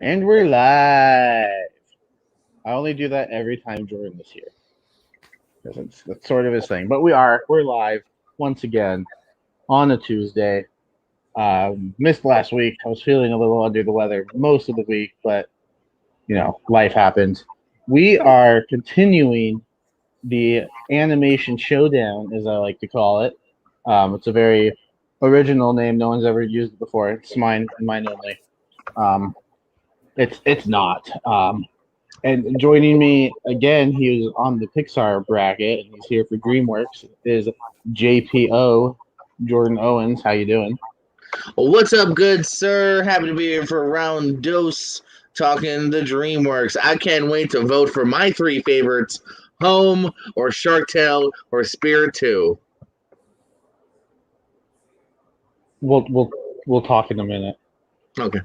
And we're live. I only do that every time Jordan is here. Because that's sort of his thing. But we're live once again on a Tuesday. Missed last week. I was feeling a little under the weather most of the week, but life happens. We are continuing the animation showdown, as I like to call it. It's a very original name. No one's ever used it before. It's mine and mine only. Um, it's not. And joining me again, he was on the Pixar bracket, and he's here for DreamWorks. Is JPO Jordan Owens? How you doing? Well, what's up, good sir? Happy to be here for round dose talking the DreamWorks. I can't wait to vote for my three favorites: Home or Shark Tale or Spirit 2. We'll talk in a minute. Okay.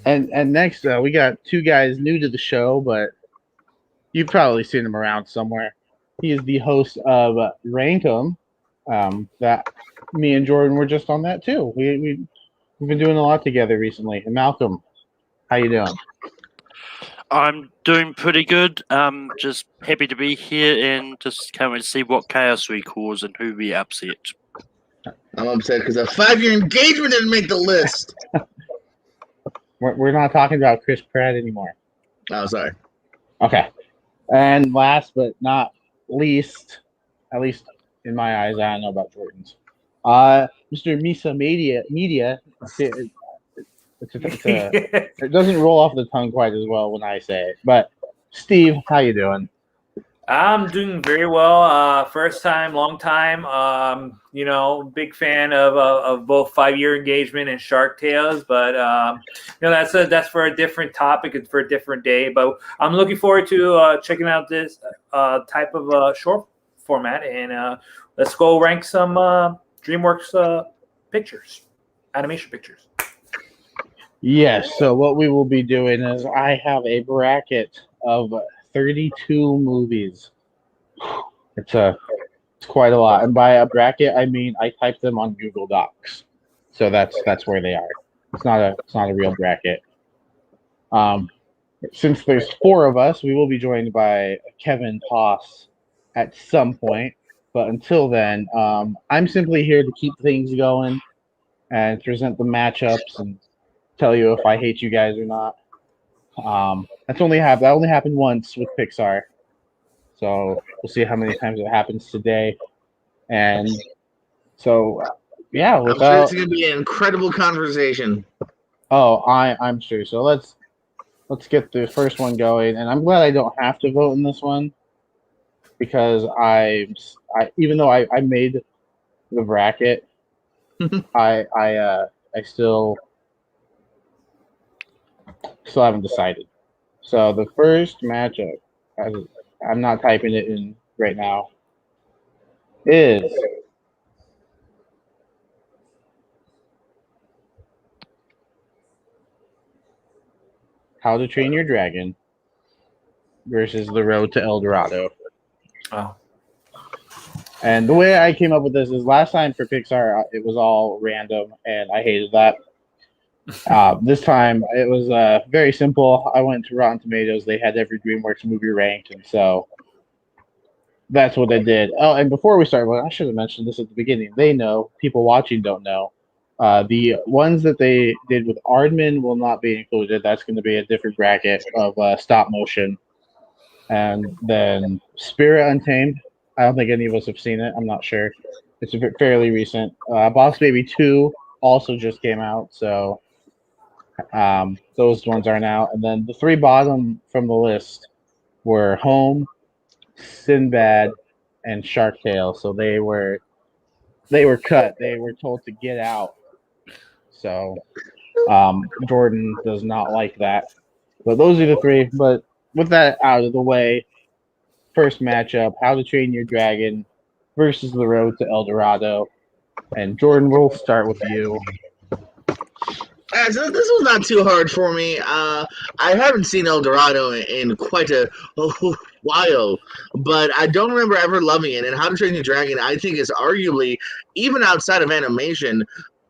And next we got two guys new to the show, but you've probably seen him around somewhere. He is the host of Rankum. That me and Jordan were just on that too. We've been doing a lot together recently. And Malcolm, how you doing? I'm doing pretty good. Just happy to be here and just can't wait to see what chaos we cause and who we upset. I'm upset because a 5-year engagement didn't make the list. We're not talking about Chris Pratt anymore. Oh, sorry. Okay. And last but not least, at least in my eyes, I don't know about Jordan's. Mr. Misa Media. It doesn't roll off the tongue quite as well when I say it. But Steve, how you doing? I'm doing very well. First time, long time. Big fan of both 5-year engagement and Shark Tales. But that's for a different topic. It's for a different day. But I'm looking forward to checking out this type of short format. And let's go rank some DreamWorks pictures, animation pictures. Yes. So what we will be doing is I have a bracket of 32 movies. It's quite a lot, and by a bracket I mean I typed them on Google Docs, so that's where they are. It's not a real bracket. Since there's 4 of us, we will be joined by Kevin Toss at some point, but until then, I'm simply here to keep things going and present the matchups and tell you if I hate you guys or not. That only happened once with Pixar, so we'll see how many times it happens today. And so, yeah, I'm sure it's going to be an incredible conversation. Oh, I'm sure. So let's get the first one going. And I'm glad I don't have to vote in this one because I even though I made the bracket, I still haven't decided. So the first matchup, I'm not typing it in right now, is How to Train Your Dragon versus The Road to El Dorado. Oh. And the way I came up with this is last time for Pixar, it was all random, and I hated that. This time, it was very simple. I went to Rotten Tomatoes. They had every DreamWorks movie ranked, and so that's what I did. Oh, and before we start, well, I should have mentioned this at the beginning. They know. People watching don't know. The ones that they did with Aardman will not be included. That's going to be a different bracket of stop motion. And then Spirit Untamed. I don't think any of us have seen it. I'm not sure. It's fairly recent. Boss Baby 2 also just came out, so those ones aren't out. And then the 3 bottom from the list were Home, Sinbad, and Shark Tale. So they were cut. They were told to get out. So Jordan does not like that. But those are the 3. But with that out of the way, first matchup: How to Train Your Dragon versus The Road to El Dorado. And Jordan, we'll start with you. So this was not too hard for me. I haven't seen El Dorado in quite a while, but I don't remember ever loving it. And How to Train Your Dragon, I think, is arguably, even outside of animation,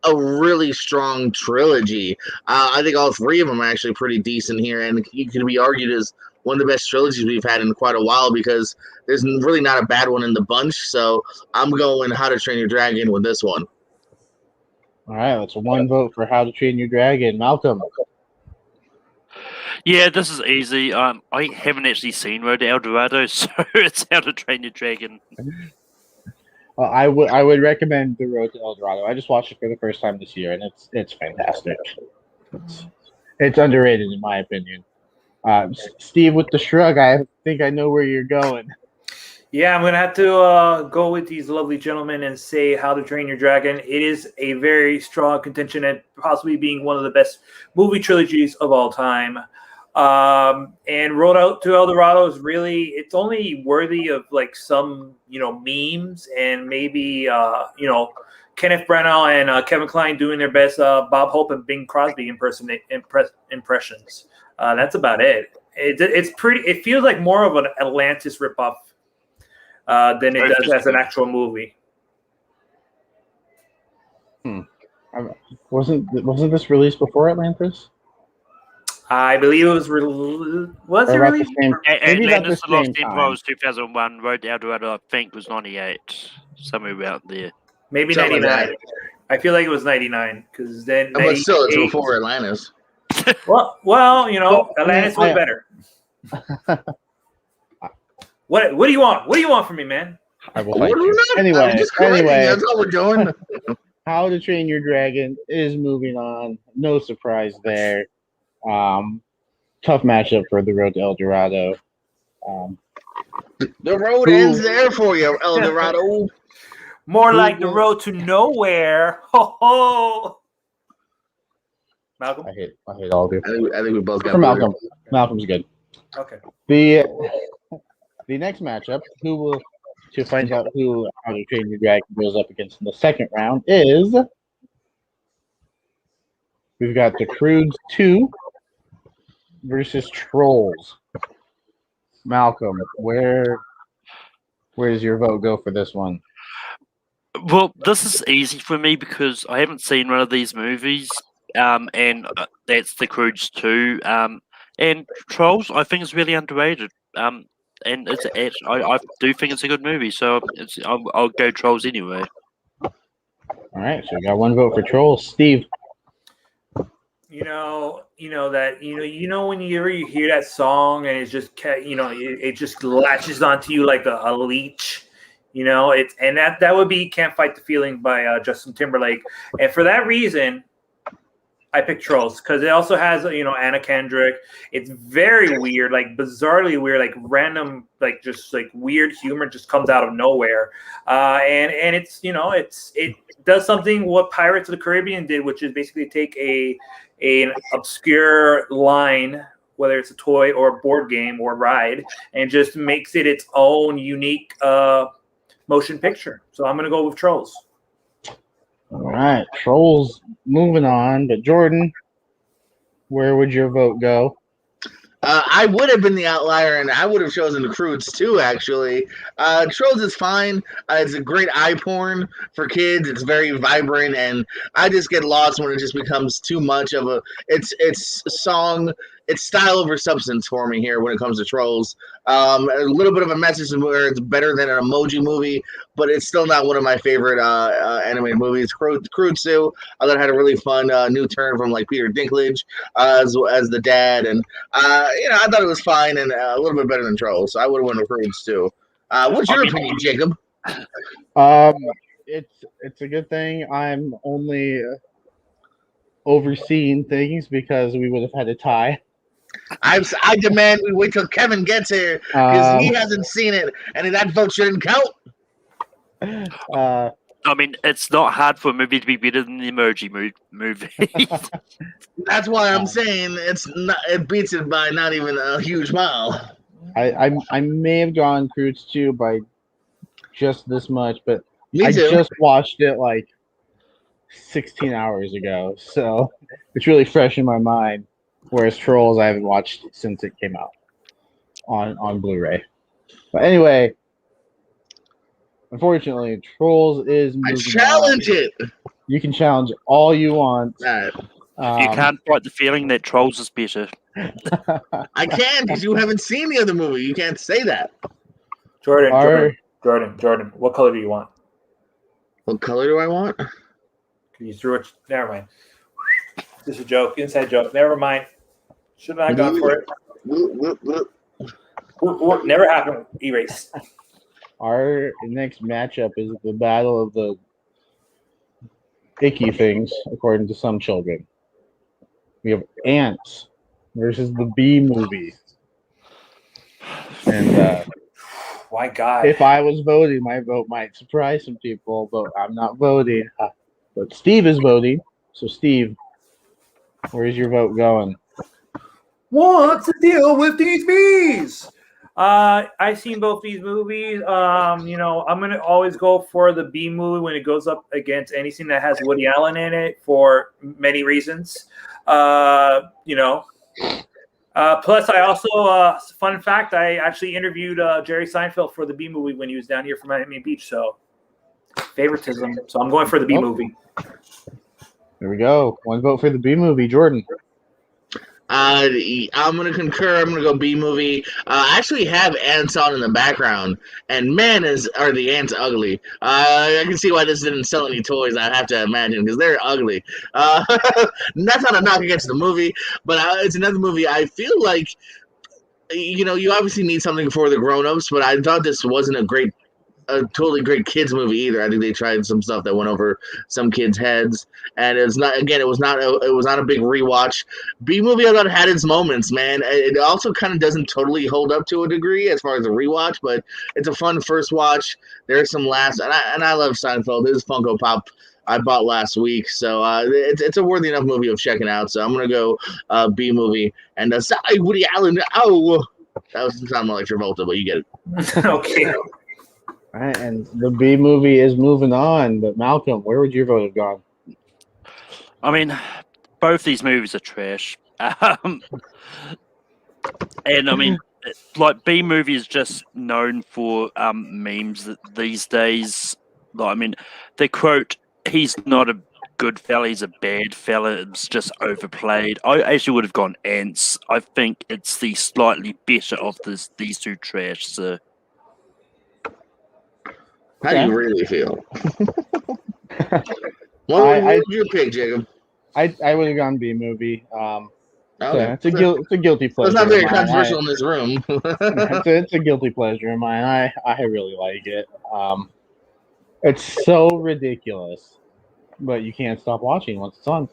a really strong trilogy. I think all three of them are actually pretty decent here, and it can be argued as one of the best trilogies we've had in quite a while because there's really not a bad one in the bunch. So I'm going How to Train Your Dragon with this one. All right, that's one vote for How to Train Your Dragon. Malcolm. Yeah, this is easy. I haven't actually seen Road to El Dorado, so it's How to Train Your Dragon. I would recommend The Road to El Dorado. I just watched it for the first time this year, and it's fantastic. It's underrated in my opinion. Steve with the shrug. I think I know where you're going. Yeah, I'm going to have to go with these lovely gentlemen and say How to Train Your Dragon. It is a very strong contention at possibly being one of the best movie trilogies of all time. And Road Out to El Dorado is really, it's only worthy of like some, memes and maybe, Kenneth Branagh and Kevin Kline doing their best Bob Hope and Bing Crosby impressions. That's about it. It's pretty. It feels like more of an Atlantis ripoff than it does as an actual movie. Wasn't this released before Atlantis? I believe it was released. Was it released? Atlantis the Lost Empire was 2001. Road to El Dorado, I think, was 98. Somewhere about there. Maybe 99. I feel like it was 99 because then. But still, it's before Atlantis. Well, Atlantis was better. What do you want? What do you want from me, man? I will fight you. Anyway, that's all we're doing. How to Train Your Dragon is moving on. No surprise there. Tough matchup for The Road to El Dorado. The road ends there for you, El Dorado. More like the road to nowhere. Ho ho. Malcolm? I hate all of you. I think we both got Malcolm. Malcolm's good. Okay. The next matchup, to find out who How to Train Your Dragon goes up against in the second round is we've got the Croods 2 versus Trolls. Malcolm, where does your vote go for this one? Well, this is easy for me because I haven't seen one of these movies. And that's the Croods 2. And Trolls, I think, is really underrated. And I do think it's a good movie, so I'll go Trolls anyway. All right, so we got one vote for Trolls. Steve. Whenever you hear that song and it's just it just latches onto you like a leech. That would be "Can't Fight the Feeling" by Justin Timberlake, and for that reason, I picked Trolls because it also has Anna Kendrick. It's very weird, like bizarrely weird, like random, like just like weird humor just comes out of nowhere, and it does something what Pirates of the Caribbean did, which is basically take an obscure line, whether it's a toy or a board game or ride, and just makes it its own unique motion picture. So I'm going to go with Trolls. All right, Trolls moving on. But Jordan, where would your vote go? I would have been the outlier, and I would have chosen the Croods too, actually. Trolls is fine. It's a great eye porn for kids. It's very vibrant, and I just get lost when it just becomes too much of a... It's style over substance for me here when it comes to Trolls. A little bit of a message where it's better than an Emoji Movie, but it's still not one of my favorite animated movies. Croods 2, I thought it had a really fun new turn from like Peter Dinklage as the dad, and I thought it was fine and a little bit better than Trolls. So I would have won the Croods too. What's your opinion, Jacob? It's a good thing I'm only overseeing things because we would have had a tie. I demand we wait till Kevin gets here because he hasn't seen it, and that vote shouldn't count. It's not hard for a movie to be better than the Emoji Movie. That's why I'm saying it beats it by not even a huge mile. I may have gone Croods 2 by just this much, but Me I too. just watched it like 16 hours ago, so it's really fresh in my mind. Whereas Trolls, I haven't watched since it came out on Blu-ray. But anyway, unfortunately, Trolls is moving I challenge on. it. You can challenge all you want. All right. You can't fight the feeling that Trolls is better. I can because you haven't seen the other movie. You can't say that. Jordan. What color do you want? What color do I want? You threw it. Never mind. This is a joke. Inside joke. Never mind. Should not have gone for it. Never happened. Erase. Our next matchup is the battle of the icky things, according to some children. We have Ants versus the Bee Movie. And My God. if I was voting, my vote might surprise some people, but I'm not voting. But Steve is voting. So, Steve, where's your vote going? What's the deal with these bees? I've seen both these movies. I'm gonna always go for the Bee movie when it goes up against anything that has Woody Allen in it for many reasons. Plus, I also fun fact, I actually interviewed Jerry Seinfeld for the Bee movie when he was down here from Miami Beach. So favoritism. So I'm going for the Bee movie. There we go. One vote for the Bee Movie. Jordan. I'm gonna concur. I'm gonna go B movie. I actually have ants on in the background, and man, are the ants ugly. I can see why this didn't sell any toys. I have to imagine because they're ugly. That's not a knock against the movie, but it's another movie. I feel like you obviously need something for the grown-ups, but I thought this wasn't a totally great kids movie either. I think they tried some stuff that went over some kids' heads, and it was not a big rewatch. B movie, I thought, had its moments, man. It also kind of doesn't totally hold up to a degree as far as a rewatch, but it's a fun first watch. There's some laughs, and I love Seinfeld. This is Funko Pop I bought last week, so it's a worthy enough movie of checking out. So I'm gonna go B movie, and sorry, Woody Allen. Oh, that was sound more like Travolta, but you get it. Okay. All right, and the B Movie is moving on. But Malcolm, where would your vote have gone? I mean, both these movies are trash. And I mean, like B Movie is just known for memes these days. Like, I mean, the quote, "He's not a good fella, he's a bad fella," it's just overplayed. I actually would have gone Ants. I think it's the slightly better of these two trash. So. How do you really feel? What would you pick, Jacob? I would have gone B Movie. Okay. So it's a guilty pleasure. It's not very controversial in this room. it's a guilty pleasure of mine. I really like it. It's so ridiculous, but you can't stop watching once it's on.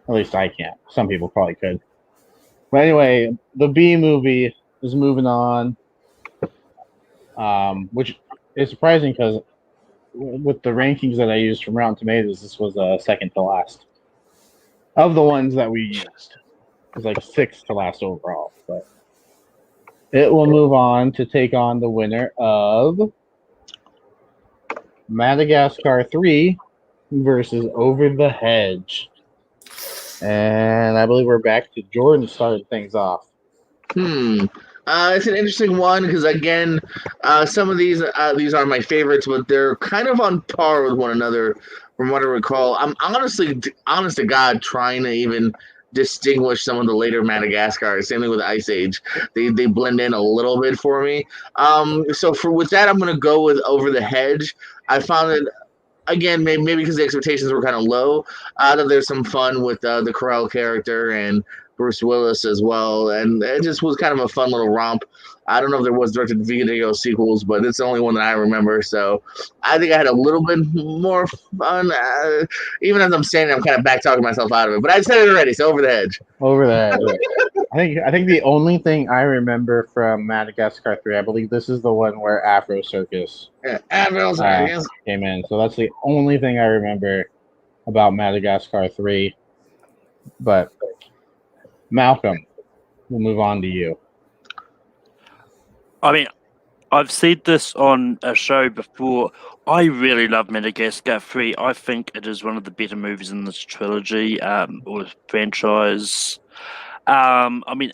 At least I can't. Some people probably could. But anyway, the B Movie is moving on, which is surprising because with the rankings that I used from Rotten Tomatoes, this was second to last of the ones that we used. It was like sixth to last overall. But it will move on to take on the winner of Madagascar 3 versus Over the Hedge. And I believe we're back to Jordan starting things off. It's an interesting one because, again, some of these are my favorites, but they're kind of on par with one another from what I recall. I'm honest to God, trying to even distinguish some of the later Madagascar. Same thing with Ice Age. They blend in a little bit for me. So with that, I'm going to go with Over the Hedge. I found it, again, maybe because the expectations were kind of low, that there's some fun with the Carell character and Bruce Willis as well, and it just was kind of a fun little romp. I don't know if there was direct-to-video sequels, but it's the only one that I remember, so I think I had a little bit more fun. Even as I'm saying it, I'm kind of back-talking myself out of it, but I said it already, so Over the Hedge. Over the Hedge. I think the only thing I remember from Madagascar 3, I believe this is the one where Afro Circus came in, so that's the only thing I remember about Madagascar 3, but Malcolm, we'll move on to you. I mean, I've said this on a show before. I really love Madagascar 3. I think it is one of the better movies in this trilogy or franchise. I mean,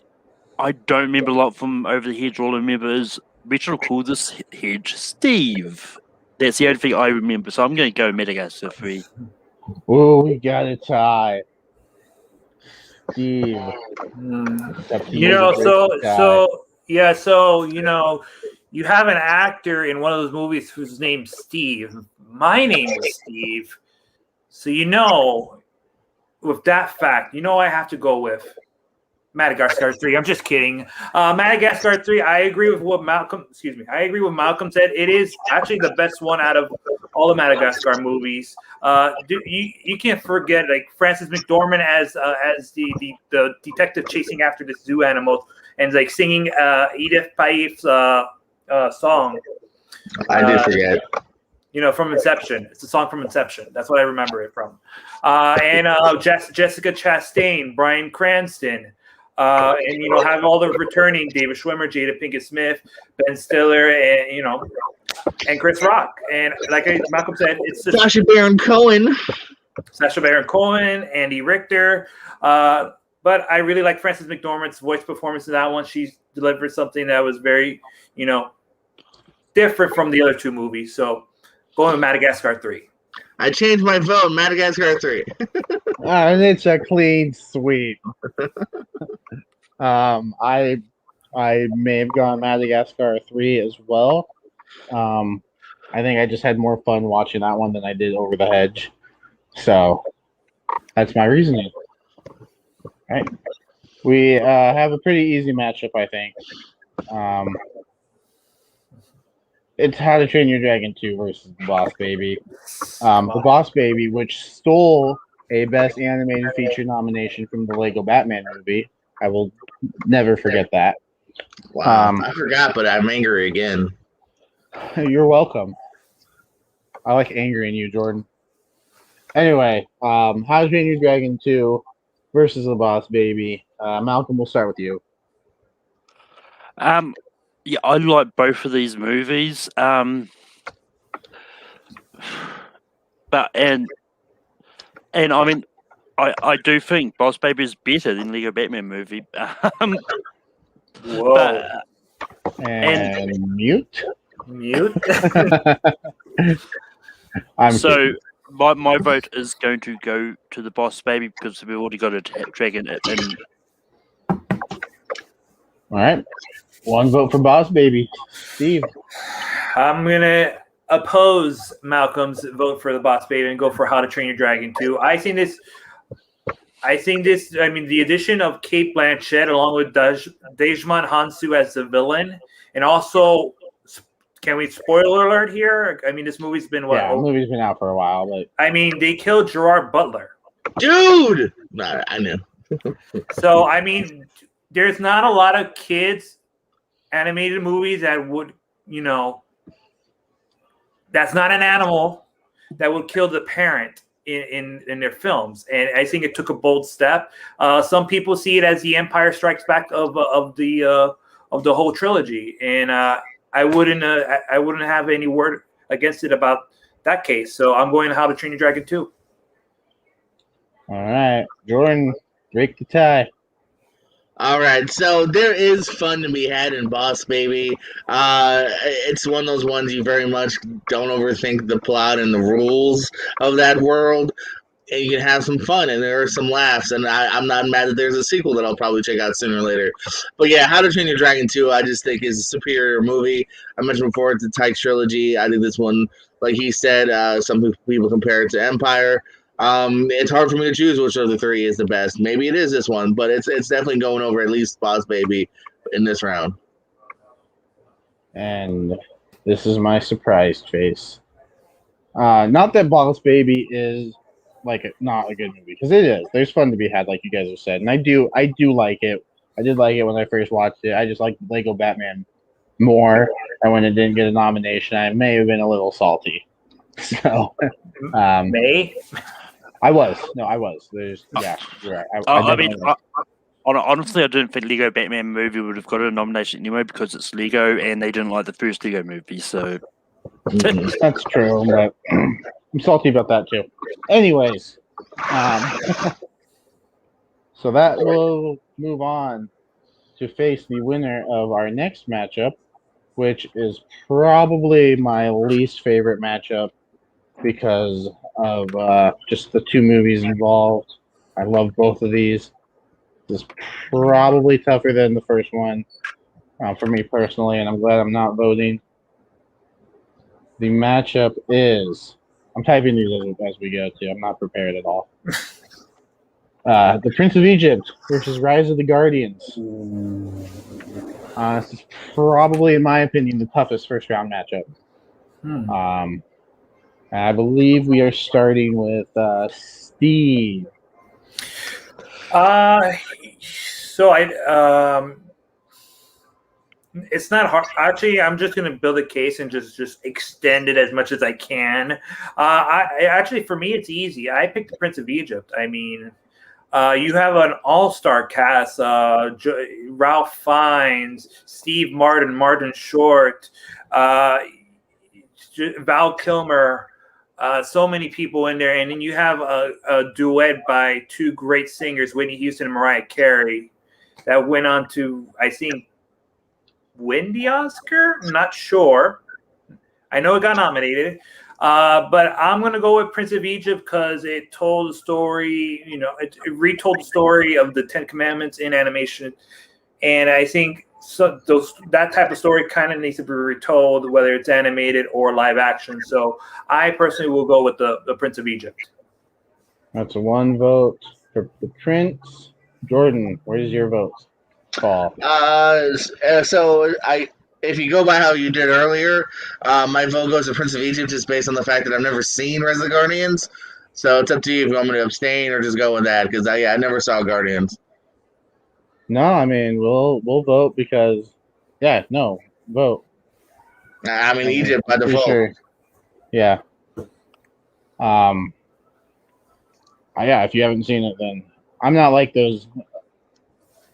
I don't remember a lot from Over the Hedge. All I remember is Reginald called this hedge Steve. That's the only thing I remember. So I'm going to go Madagascar 3. Oh, we got a tie. Steve. Except he You is a know, great tie. you have an actor in one of those movies whose name's Steve. My name is Steve. So with that fact, I have to go with Madagascar 3. I'm just kidding. Madagascar 3, I agree with what Malcolm said. It is actually the best one out of all the Madagascar movies. You can't forget like Francis McDormand as the detective chasing after the zoo animals and like singing Edith Piaf's song. I did forget. From Inception. It's a song from Inception. That's what I remember it from. And Jessica Chastain, Bryan Cranston, and have all the returning David Schwimmer, Jada Pinkett Smith, Ben Stiller, and Chris Rock. And like Malcolm said, it's just Sacha Baron Cohen. Andy Richter. But I really like Frances McDormand's voice performance in that one. She delivered something that was very, different from the other two movies. So going with Madagascar 3. I changed my vote. Madagascar 3. And it's a clean sweep. I may have gone Madagascar 3 as well. I think I just had more fun watching that one than I did Over the Hedge. So that's my reasoning. All right. We have a pretty easy matchup, I think. It's How to Train Your Dragon 2 versus The Boss Baby. The Boss Baby, which stole a Best Animated Feature nomination from the Lego Batman movie. I will never forget that. Wow, I forgot, but I'm angry again. You're welcome. I like angering you, Jordan. Anyway, How to Train Your Dragon 2 versus The Boss Baby. Malcolm, we'll start with you. Yeah, I like both of these movies. But I mean, I do think Boss Baby is better than Lego Batman movie. Whoa. And mute. So my vote is going to go to The Boss Baby because we've already got a dragon in. All right. One vote for Boss Baby. Steve. I'm going to oppose Malcolm's vote for The Boss Baby and go for How to Train Your Dragon 2. I think the addition of Cate Blanchett along with Dejman Hansu as the villain, and also, can we spoiler alert here? I mean, this movie's been what? Yeah, the movie's been out for a while, but I mean, they killed Gerard Butler. Dude! Nah, I knew. So, I mean, there's not a lot of kids animated movies that would, that's not an animal that would kill the parent in their films, and I think it took a bold step. Some people see it as the Empire Strikes Back of the whole trilogy, and I wouldn't have any word against it about that case. So I'm going to How to Train Your Dragon 2. All right, Jordan, break the tie. All right, so there is fun to be had in Boss Baby. It's one of those ones you very much don't overthink the plot and the rules of that world, and you can have some fun, and there are some laughs, and I'm not mad that there's a sequel that I'll probably check out sooner or later. But yeah, How to Train Your Dragon 2, I just think is a superior movie. I mentioned before, it's a Tyke trilogy. I think this one, like he said, some people compare it to Empire. It's hard for me to choose which of the three is the best. Maybe it is this one, but it's definitely going over at least Boss Baby in this round. And this is my surprise face. Not that Boss Baby is not a good movie, because it is. There's fun to be had, like you guys have said, and I do like it. I did like it when I first watched it. I just like Lego Batman more, and when it didn't get a nomination, I may have been a little salty. So, I was. There's you're right. Honestly, I didn't think Lego Batman movie would have got a nomination anyway because it's Lego and they didn't like the first Lego movie. So that's true, but I'm salty about that too. Anyways, so that will move on to face the winner of our next matchup, which is probably my least favorite matchup because of just the two movies involved. I love both of these. This is probably tougher than the first one for me personally, and I'm glad I'm not voting. The matchup is. I'm typing these as we go, too. I'm not prepared at all. The Prince of Egypt versus Rise of the Guardians. This is probably, in my opinion, the toughest first round matchup. I believe we are starting with Steve. So it's not hard. Actually, I'm just going to build a case and just extend it as much as I can. For me, it's easy. I picked the Prince of Egypt. I mean, you have an all-star cast: Ralph Fiennes, Steve Martin, Martin Short, Val Kilmer. So many people in there, and then you have a duet by two great singers, Whitney Houston and Mariah Carey, that went on to, I think, win the Oscar. I'm not sure. I know it got nominated, but I'm gonna go with Prince of Egypt because it told the story. It retold the story of the Ten Commandments in animation, and I think that type of story kind of needs to be retold, whether it's animated or live action. So I personally will go with the Prince of Egypt. That's a one vote for the Prince. Jordan, where's your vote? Call. If you go by how you did earlier, my vote goes to Prince of Egypt just based on the fact that I've never seen Rise of the Guardians. So it's up to you if you want me to abstain or just go with that because I never saw Guardians. No, I mean we'll vote because vote. I mean Egypt by default. Sure. Yeah. If you haven't seen it, then I'm not like those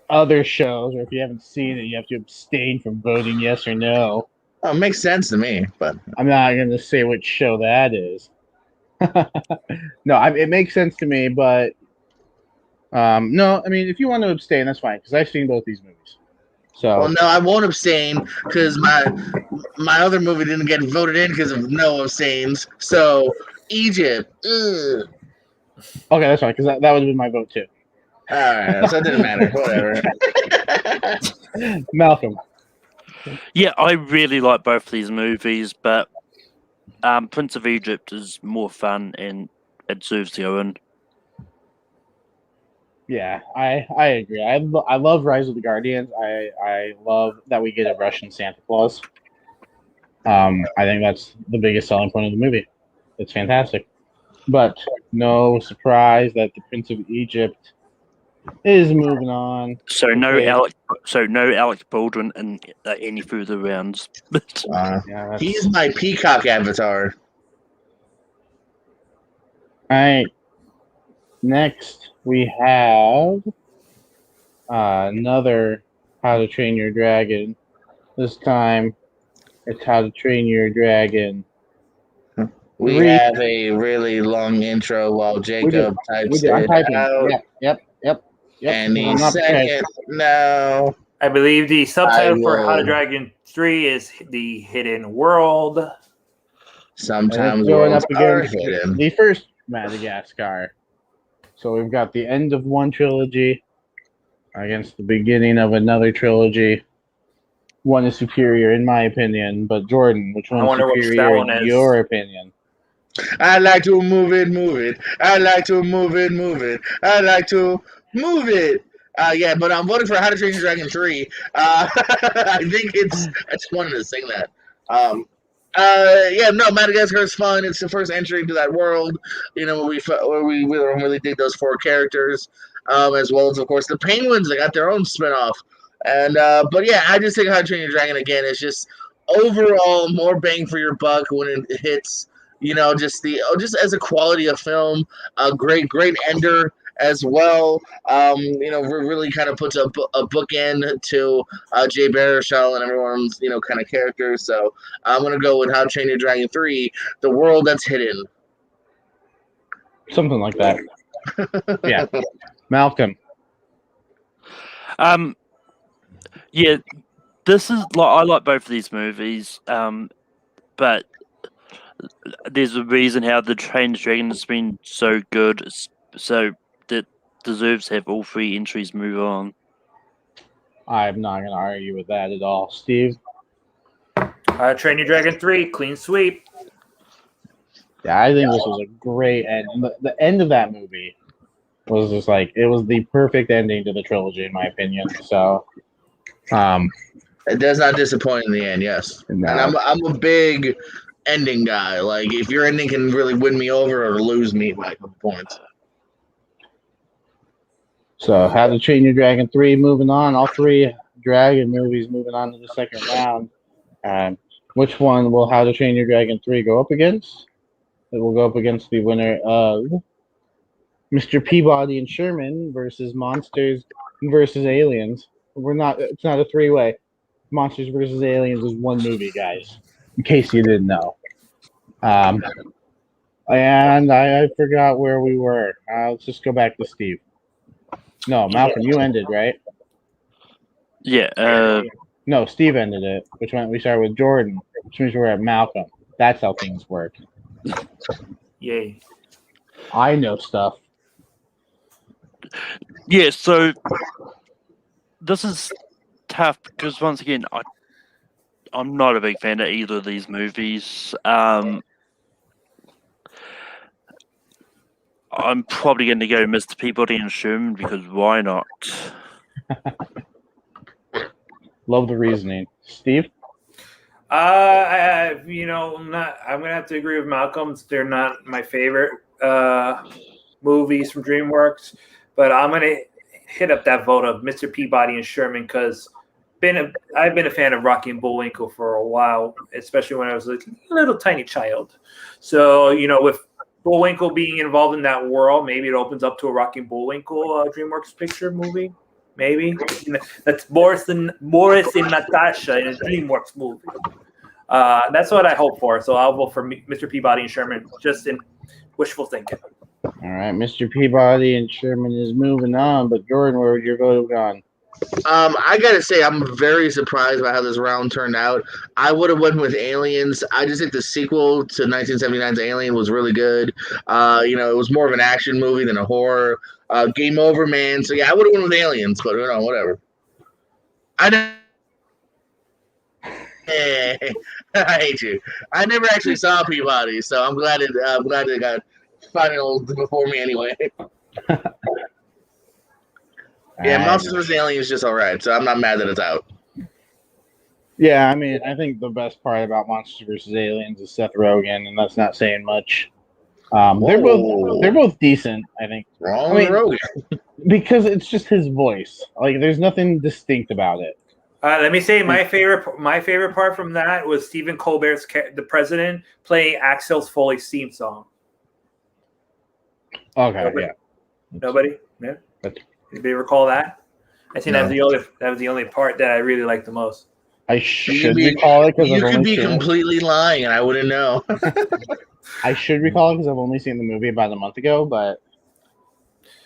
other shows, or if you haven't seen it, you have to abstain from voting yes or no. Oh, it makes sense to me, but I'm not going to say which show that is. No, it makes sense to me, but no, I mean, if you want to abstain, that's fine, because I've seen both these movies. So, well, no, I won't abstain because my other movie didn't get voted in because of no abstains. So Egypt. Ugh. Okay, that's fine, because that would have been my vote too. All right, so it didn't matter. Whatever. Malcolm. Yeah, I really like both of these movies, but Prince of Egypt is more fun and it deserves to go in. Yeah, I agree. I love Rise of the Guardians. I love that we get a Russian Santa Claus. I think that's the biggest selling point of the movie. It's fantastic. But no surprise that the Prince of Egypt is moving on. So no Alec Baldwin in any further rounds. He's my peacock avatar. All right. Next, we have another How to Train Your Dragon. This time, it's How to Train Your Dragon. We have a really long intro while Jacob types it out. Yep. Any second now. I believe the subtitle for How to Dragon 3 is The Hidden World. Sometimes worlds are hidden. The first Madagascar. So we've got the end of one trilogy against the beginning of another trilogy. One is superior in my opinion, but Jordan, which one is superior in your opinion? I like to move it. I like to move it. I like to move it. But I'm voting for How to Train Your Dragon 3. I think I just wanted to sing that. Madagascar is fun. It's the first entry into that world, where we really dig those four characters, as well as, of course, the penguins. They got their own spinoff. And, I just think How to Train Your Dragon, again, is just overall more bang for your buck when it hits, just as a quality of film, a great ender as well. Really kind of puts a bookend to Jay Baruchel and everyone's, kind of characters. So I'm going to go with How to Train Your Dragon 3, The World That's Hidden. Something like that. Yeah. Malcolm. Yeah, I like both of these movies, but there's a reason how the Train Dragon has been so good. So that deserves to have all three entries move on. I'm not going to argue with that at all. Steve? Train Your Dragon 3, clean sweep. Yeah, I think this was a great end. The end of that movie was just like, it was the perfect ending to the trilogy, in my opinion. So, it does not disappoint in the end, yes. No. And I'm a big ending guy. Like, if your ending can really win me over or lose me by a couple points. So, How to Train Your Dragon 3 moving on. All three Dragon movies moving on to the second round. Which one will How to Train Your Dragon 3 go up against? It will go up against the winner of Mr. Peabody and Sherman versus Monsters versus Aliens. It's not a three-way. Monsters versus Aliens is one movie, guys, in case you didn't know. And I forgot where we were. Let's just go back to Steve. No, Malcolm, you ended, right? Yeah. No, Steve ended it, which meant we started with Jordan, which means we're at Malcolm. That's how things work. Yay. I know stuff. Yeah, so this is tough because once again, I'm not a big fan of either of these movies. I'm probably going to go Mr. Peabody and Sherman because why not? Love the reasoning. Steve? I'm gonna have to agree with Malcolm. They're not my favorite movies from DreamWorks, but I'm gonna hit up that vote of Mr. Peabody and Sherman because I've been a fan of Rocky and Bullwinkle for a while, especially when I was a little tiny child. So with Bullwinkle being involved in that world, maybe it opens up to a Rocky and Bullwinkle DreamWorks picture movie. Maybe that's Boris and Natasha in a DreamWorks movie. That's what I hope for. So I'll vote for Mr. Peabody and Sherman, just in wishful thinking. All right, Mr. Peabody and Sherman is moving on, but Jordan, where would your vote have gone? I gotta say, I'm very surprised by how this round turned out. I would have went with Aliens. I just think the sequel to 1979's Alien was really good. It was more of an action movie than a horror. Game Over, man. So yeah, I would have went with Aliens, but whatever. I hate you. I never actually saw Peabody, so I'm glad it got final before me anyway. Yeah, Monsters vs. Aliens is just all right, so I'm not mad that it's out. Yeah, I mean, I think the best part about Monsters vs. Aliens is Seth Rogen, and that's not saying much. They're both decent, I think. Wrong with Rogen. Because it's just his voice. Like, there's nothing distinct about it. Let me say my favorite part from that was Stephen Colbert's the president playing Axel Foley's theme song. Okay, Nobody? yeah. Nobody? Yeah. Anybody recall that? I think that was the only part that I really liked the most. I should recall it because you could be completely lying and I wouldn't know. I should recall it because I've only seen the movie about a month ago, but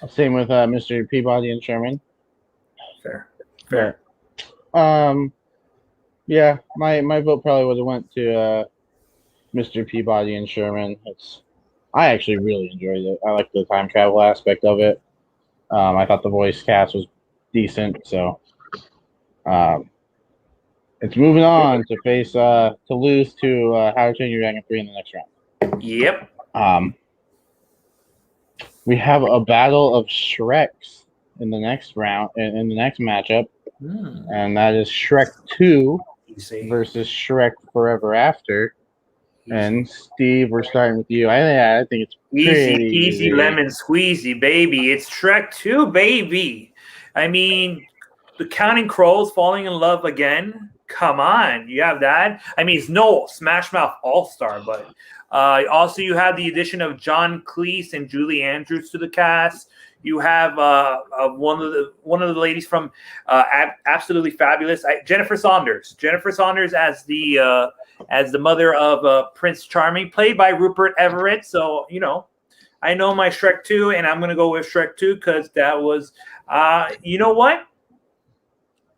same with Mr. Peabody and Sherman. Fair. Yeah, my vote probably would have went to Mr. Peabody and Sherman. I actually really enjoyed it. I like the time travel aspect of it. I thought the voice cast was decent, so it's moving on to face to lose to How to Train Your Dragon 3 in the next round. Yep. We have a battle of Shreks in the next round in the next matchup, and that is Shrek 2 versus Shrek Forever After. And Steve, we're starting with you. I think it's easy lemon squeezy, baby. It's Shrek 2, baby. I mean, the Counting Crows falling in love again. Come on, you have that. I mean, it's no Smash Mouth All-Star, but also you have the addition of John Cleese and Julie Andrews to the cast. You have one of the ladies from Absolutely Fabulous, Jennifer Saunders. Jennifer Saunders as the mother of Prince Charming, played by Rupert Everett. So I know my Shrek 2, and I'm gonna go with Shrek 2 because that was, you know what?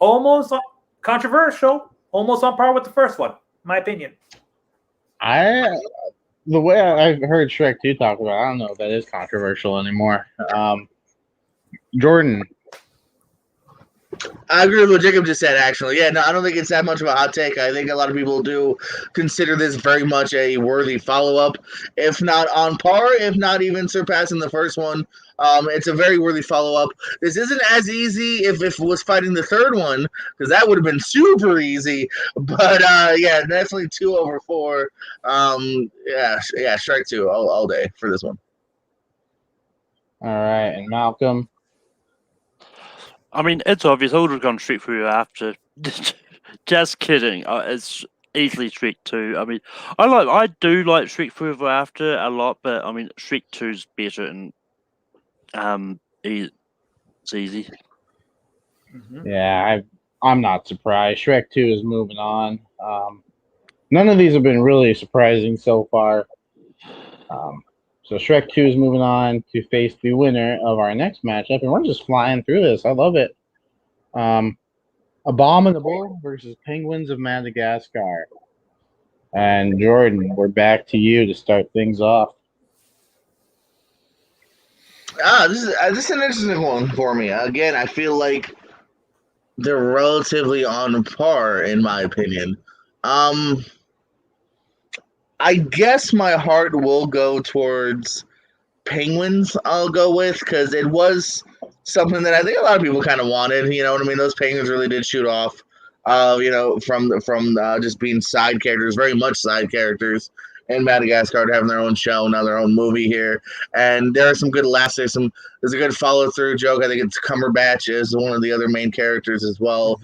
Almost controversial, almost on par with the first one, in my opinion. I the way I've heard Shrek 2 talk about, I don't know if that is controversial anymore. Jordan, I agree with what Jacob just said, actually. Yeah, no, I don't think it's that much of a hot take. I think a lot of people do consider this very much a worthy follow-up, if not on par, if not even surpassing the first one. It's a very worthy follow-up. This isn't as easy if it was fighting the third one, because that would have been super easy. But, yeah, definitely 2 over 4. Yeah, Shrek 2 all day for this one. all right, and Malcolm. I mean, it's obvious. I would have gone Shrek 3 after. Just kidding. It's easily Shrek 2. I mean, I do like Shrek 3 after a lot, but I mean, Shrek 2's better and it's easy. Mm-hmm. Yeah, I'm not surprised. Shrek 2 is moving on. None of these have been really surprising so far. So Shrek 2 is moving on to face the winner of our next matchup, and we're just flying through this. I love it. Abominable versus Penguins of Madagascar. And Jordan, we're back to you to start things off. This is an interesting one for me. Again, I feel like they're relatively on par, in my opinion. I guess my heart will go towards Penguins. I'll go with, because it was something that I think a lot of people kind of wanted. You know what I mean? Those Penguins really did shoot off. From just being side characters, very much side characters in Madagascar, to having their own show, now their own movie here. And there are some good laughs. There's a good follow through joke. I think it's Cumberbatch is one of the other main characters as well.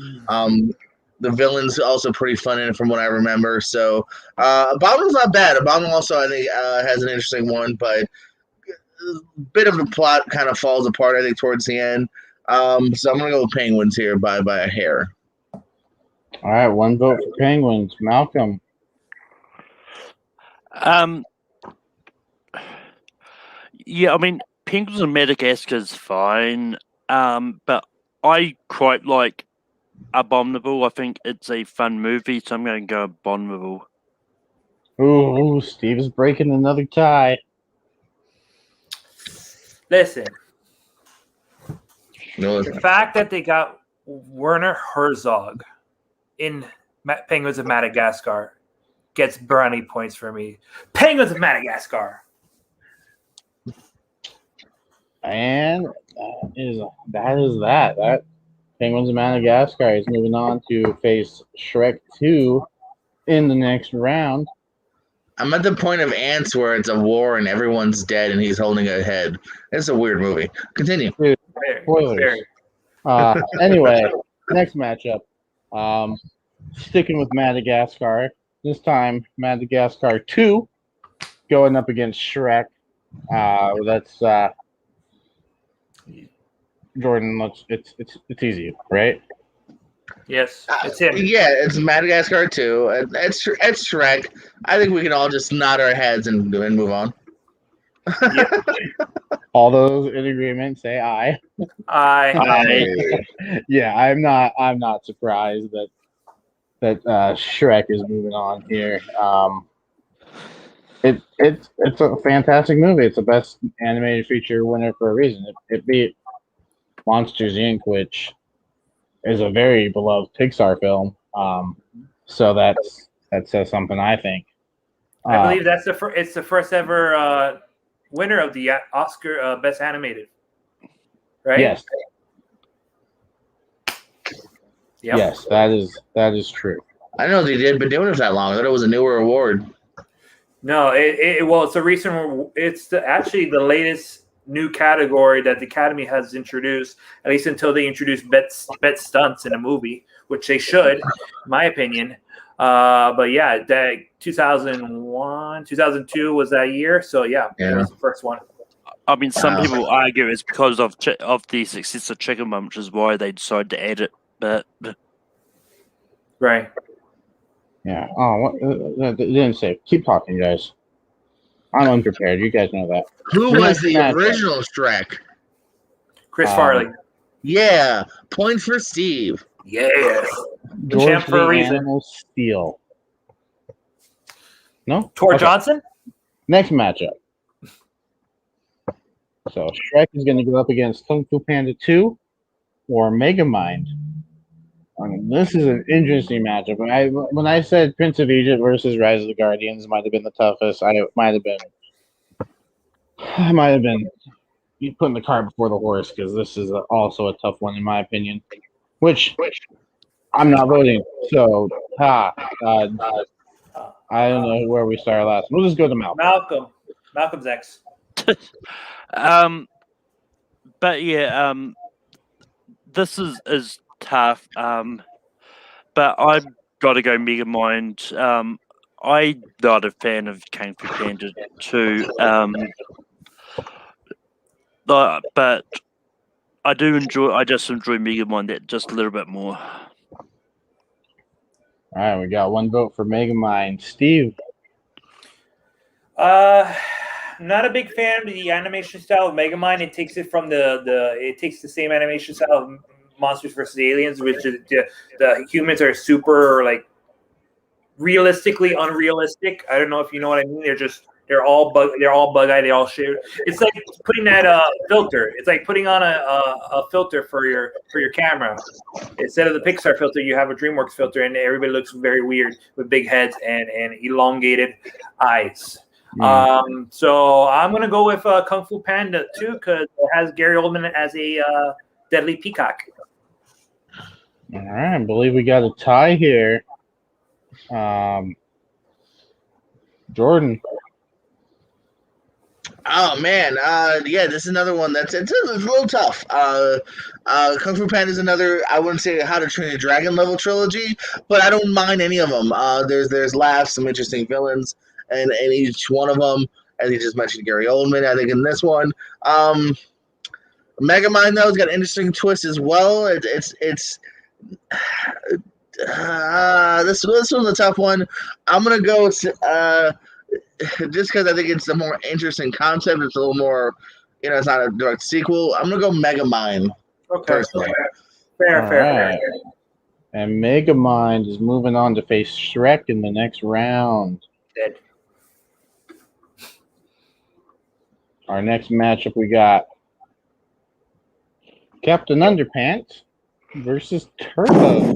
The villain's also pretty fun in it from what I remember. So Abominable's not bad. Abominable also, I think, has an interesting one, but a bit of the plot kind of falls apart, I think, towards the end. So I'm going to go with Penguins here by a hair. All right, 1 vote for Penguins. Malcolm. Yeah, I mean, Penguins of Madagascar is fine, but I quite like Abominable. I think it's a fun movie, so I'm going to go Abominable. Ooh, Steve is breaking another tie. Listen, No, the fact that they got Werner Herzog in Penguins of Madagascar gets brownie points for me. Penguins of Madagascar. And that is that. Penguins of Madagascar is moving on to face Shrek 2 in the next round. I'm at the point of Ants where it's a war and everyone's dead and he's holding a head. It's a weird movie. Continue. Spoilers. Anyway, next matchup. Sticking with Madagascar. This time, Madagascar 2 going up against Shrek. That's Jordan. It's easy, right? Yes, it's him. Yeah, it's Madagascar 2. It's Shrek. I think we can all just nod our heads and move on. All those in agreement say aye. Aye. Yeah, I'm not surprised that Shrek is moving on here. It's a fantastic movie. It's the best animated feature winner for a reason. It beat Monsters Inc., which is a very beloved Pixar film. So that says something, I think. I believe it's the first ever winner of the Oscar Best Animated. Right? Yes. Yep. Yes, that is true. I know they did, but doing it that long. I thought it was a newer award. No, it's a recent. It's actually the latest new category that the Academy has introduced, at least until they introduce bet stunts in a movie, which they should, in my opinion. But yeah, that 2001, 2002 was that year. So yeah, it was the first one. I mean, some people argue it's because of the success of Chicken Bum, which is why they decided to add it. But right. Yeah. Oh, what? They didn't say. Keep talking, guys. I'm unprepared. You guys know that. Who was the original Shrek? Chris Farley. Yeah. Points for Steve. Yes. George Champ for a reason. Animal Steel. No? Tor Okay. Johnson? Next matchup. So Shrek is going to go up against Kung Fu Panda 2 or Megamind. This is an interesting matchup. When I said Prince of Egypt versus Rise of the Guardians might have been the toughest, I might have been putting the cart before the horse because this is also a tough one in my opinion. Which I'm not voting. So, I don't know where we start last. We'll just go to Malcolm. Malcolm's X. But yeah, this is tough. But I've got to go Megamind. I'm not a fan of Kung Fu Panda 2. But I just enjoy Megamind that just a little bit more. All right, we got one vote for Megamind. Steve? Not a big fan of the animation style of Megamind. It takes it from it takes the same animation style of Monsters vs. Aliens, which is the humans are super like realistically unrealistic. I don't know if you know what I mean. They're all bug-eyed. They all shade. It's like putting that filter. It's like putting on a filter for your camera. Instead of the Pixar filter, you have a DreamWorks filter, and everybody looks very weird with big heads and elongated eyes. So I'm gonna go with Kung Fu Panda 2 because it has Gary Oldman as a deadly peacock. All right, I believe we got a tie here. Jordan. Oh man, yeah, this is another one it's a little tough. Kung Fu Panda is another. I wouldn't say How to Train a Dragon level trilogy, but I don't mind any of them. There's laughs, some interesting villains, and each one of them. As you just mentioned, Gary Oldman. I think in this one, Megamind though has got an interesting twist as well. This one's a tough one. I'm gonna go with just because I think it's a more interesting concept. It's a little more, it's not a direct sequel. I'm gonna go Megamind. Okay, personally. Fair. And Megamind is moving on to face Shrek in the next round. Dead. Our next matchup, we got Captain Underpants versus Turbo.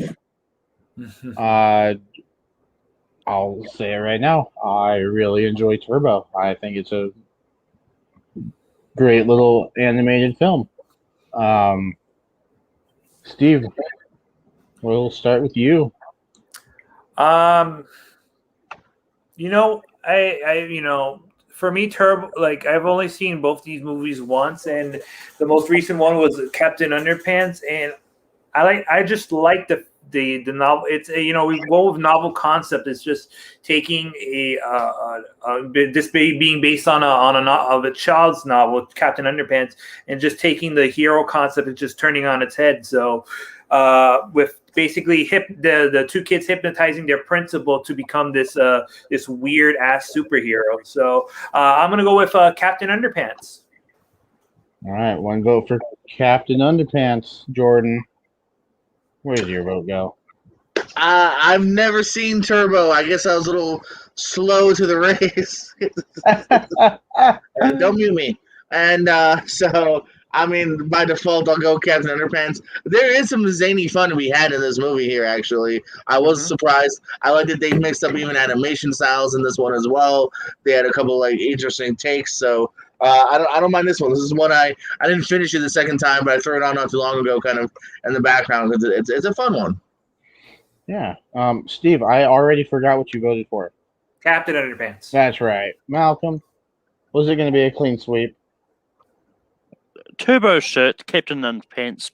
I'll say it right now. I really enjoy Turbo. I think it's a great little animated film. Steve, we'll start with you. For me, Turbo, like I've only seen both these movies once, and the most recent one was Captain Underpants, and I just like the novel. It's we go with novel concept. It's just taking this being based on a child's novel, Captain Underpants, and just taking the hero concept and just turning on its head. So, with basically the two kids hypnotizing their principal to become this weird ass superhero. So I'm gonna go with Captain Underpants. All right, one vote for Captain Underpants. Jordan, where's your vote go? I've never seen Turbo. I guess I was a little slow to the race. Don't mute me. And so, I mean, by default, I'll go Captain Underpants. There is some zany fun to be had in this movie here, actually. I was surprised. I like that they mixed up even animation styles in this one as well. They had a couple interesting takes. So I don't mind this one. This is one I didn't finish it the second time, but I threw it on not too long ago, kind of in the background. It's a fun one. Yeah. Steve, I already forgot what you voted for. Captain Underpants. That's right. Malcolm, was it going to be a clean sweep? Turbo shirt, Captain Underpants.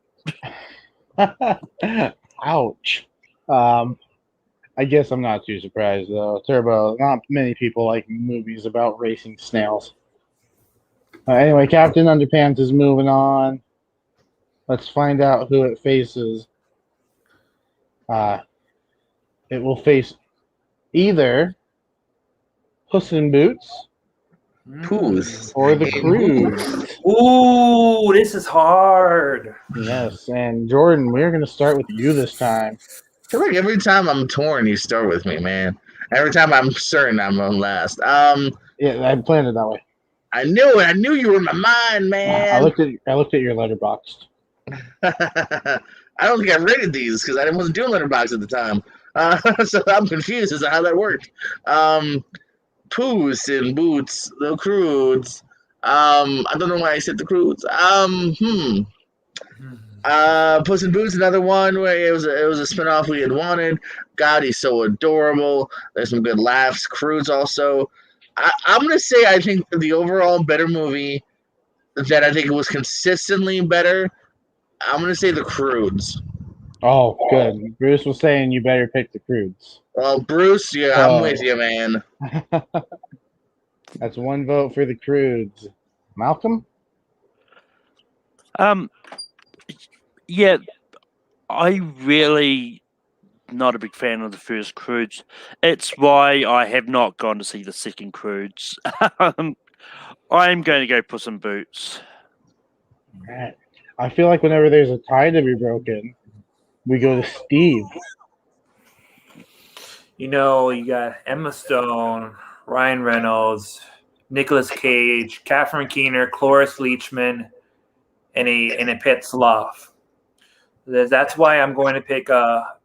Ouch. I guess I'm not too surprised, though. Turbo, not many people like movies about racing snails. Anyway, Captain Underpants is moving on. Let's find out who it faces. It will face either Puss in Boots or the Cruise. Ooh, this is hard. Yes, and Jordan, we're going to start with you this time. I feel like every time I'm torn, you start with me, man. Every time I'm certain I'm on last. Yeah, I planned it that way. I knew it. I knew you were in my mind, man. I looked at your letterboxd. I don't think I rated these because I wasn't doing Letterboxd at the time. So I'm confused as to how that worked. Puss in Boots, the Croods. I don't know why I said the Croods. Puss in Boots, another one where it was a spinoff we had wanted. God, he's so adorable. There's some good laughs. Croods also. I'm gonna say I think the overall better movie that I think was consistently better. I'm gonna say the Croods. Oh, good. Bruce was saying you better pick the Croods. Well, Bruce, yeah, I'm with you, man. That's one vote for the Croods. Malcolm? Yeah, I really not a big fan of the first Croods. It's why I have not gone to see the second Croods. I'm going to go Puss in Boots. Right. I feel like whenever there's a tie to be broken, we go to Steve. You know, you got Emma Stone, Ryan Reynolds, Nicolas Cage, Catherine Keener, Cloris Leachman, and a pet sloth. That's why I'm going to pick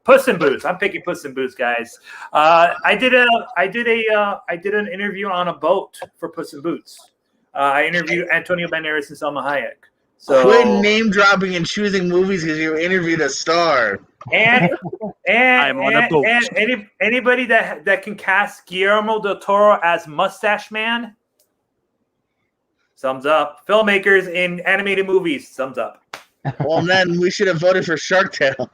Puss in Boots. I'm picking Puss in Boots, guys. I did an interview on a boat for Puss in Boots. I interviewed Antonio Banderas and Selma Hayek. So quit name dropping and choosing movies because you interviewed a star. And I'm on a boat. and anybody that can cast Guillermo del Toro as Mustache Man, thumbs up. Filmmakers in animated movies, thumbs up. Well, then we should have voted for Shark Tale.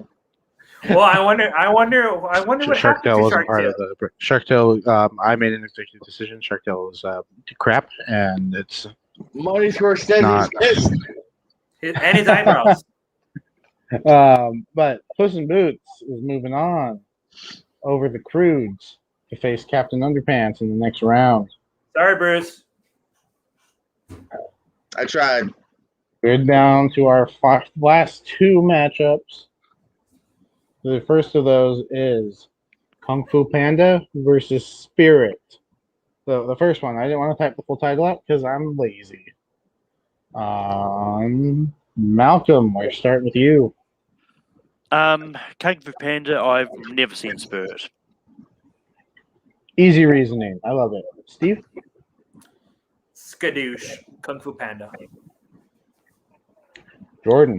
Well, I wonder what Shark happened Tale to wasn't Shark part Tale. of the Shark Tale. I made an executive decision. Shark Tale was crap, and it's Marty Scorsese's Not- pissed. And his eyebrows. But Puss in Boots is moving on over the Croods to face Captain Underpants in the next round. Sorry, Bruce. I tried. We're down to our last two matchups. The first of those is Kung Fu Panda versus Spirit. So the first one, I didn't want to type the full title out because I'm lazy. Malcolm, we're starting with you. Kung Fu Panda, I've never seen Spirit. Easy reasoning. I love it. Steve? Skadoosh. Kung Fu Panda. Jordan?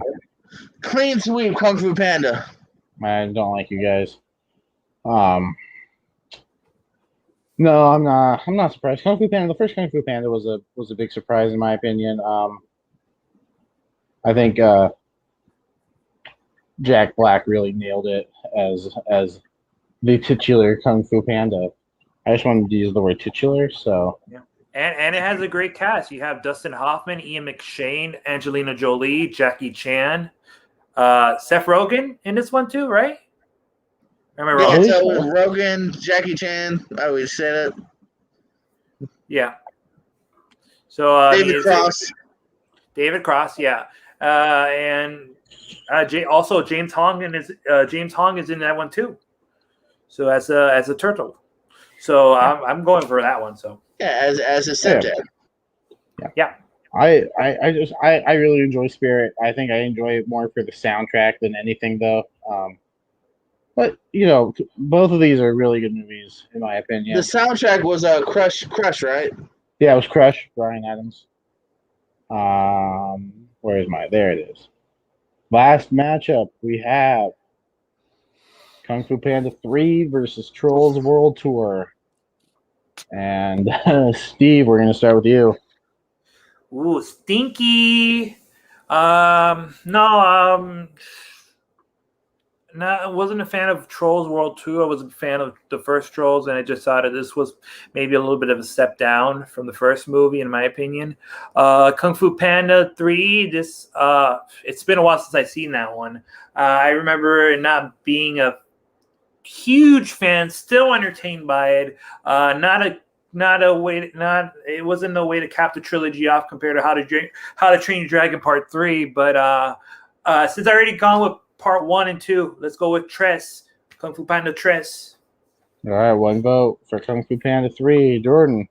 Clean sweep, Kung Fu Panda. I don't like you guys. No, I'm not. I'm not surprised. Kung Fu Panda. The first Kung Fu Panda was a big surprise in my opinion. I think Jack Black really nailed it as the titular Kung Fu Panda. I just wanted to use the word titular, so. Yeah. And it has a great cast. You have Dustin Hoffman, Ian McShane, Angelina Jolie, Jackie Chan, Seth Rogen in this one too, right? Am I wrong? Yeah, so Rogan, Jackie Chan. I always say that. Yeah. So David Cross. David Cross, yeah. And also James Hong is in that one too. So as a turtle. So I'm going for that one. So Yeah, as a stepdad. yeah. I really enjoy Spirit. I think I enjoy it more for the soundtrack than anything though. But you know, both of these are really good movies in my opinion. The soundtrack was Crush, right? Yeah, it was Crush, Bryan Adams. Where is my? There it is. Last matchup we have Kung Fu Panda 3 versus Trolls World Tour. And Steve, we're gonna start with you. Ooh, stinky. No, I wasn't a fan of Trolls World 2. I was a fan of the first Trolls, and I just thought that this was maybe a little bit of a step down from the first movie, in my opinion. Kung Fu Panda 3, it's been a while since I've seen that one. I remember not being a huge fan, still entertained by it. It wasn't no way to cap the trilogy off compared to How to Train Your Dragon Part 3. But since I already gone with Part 1 and 2, let's go with Tres, Kung Fu Panda Tres. All right, one vote for Kung Fu Panda 3. Jordan.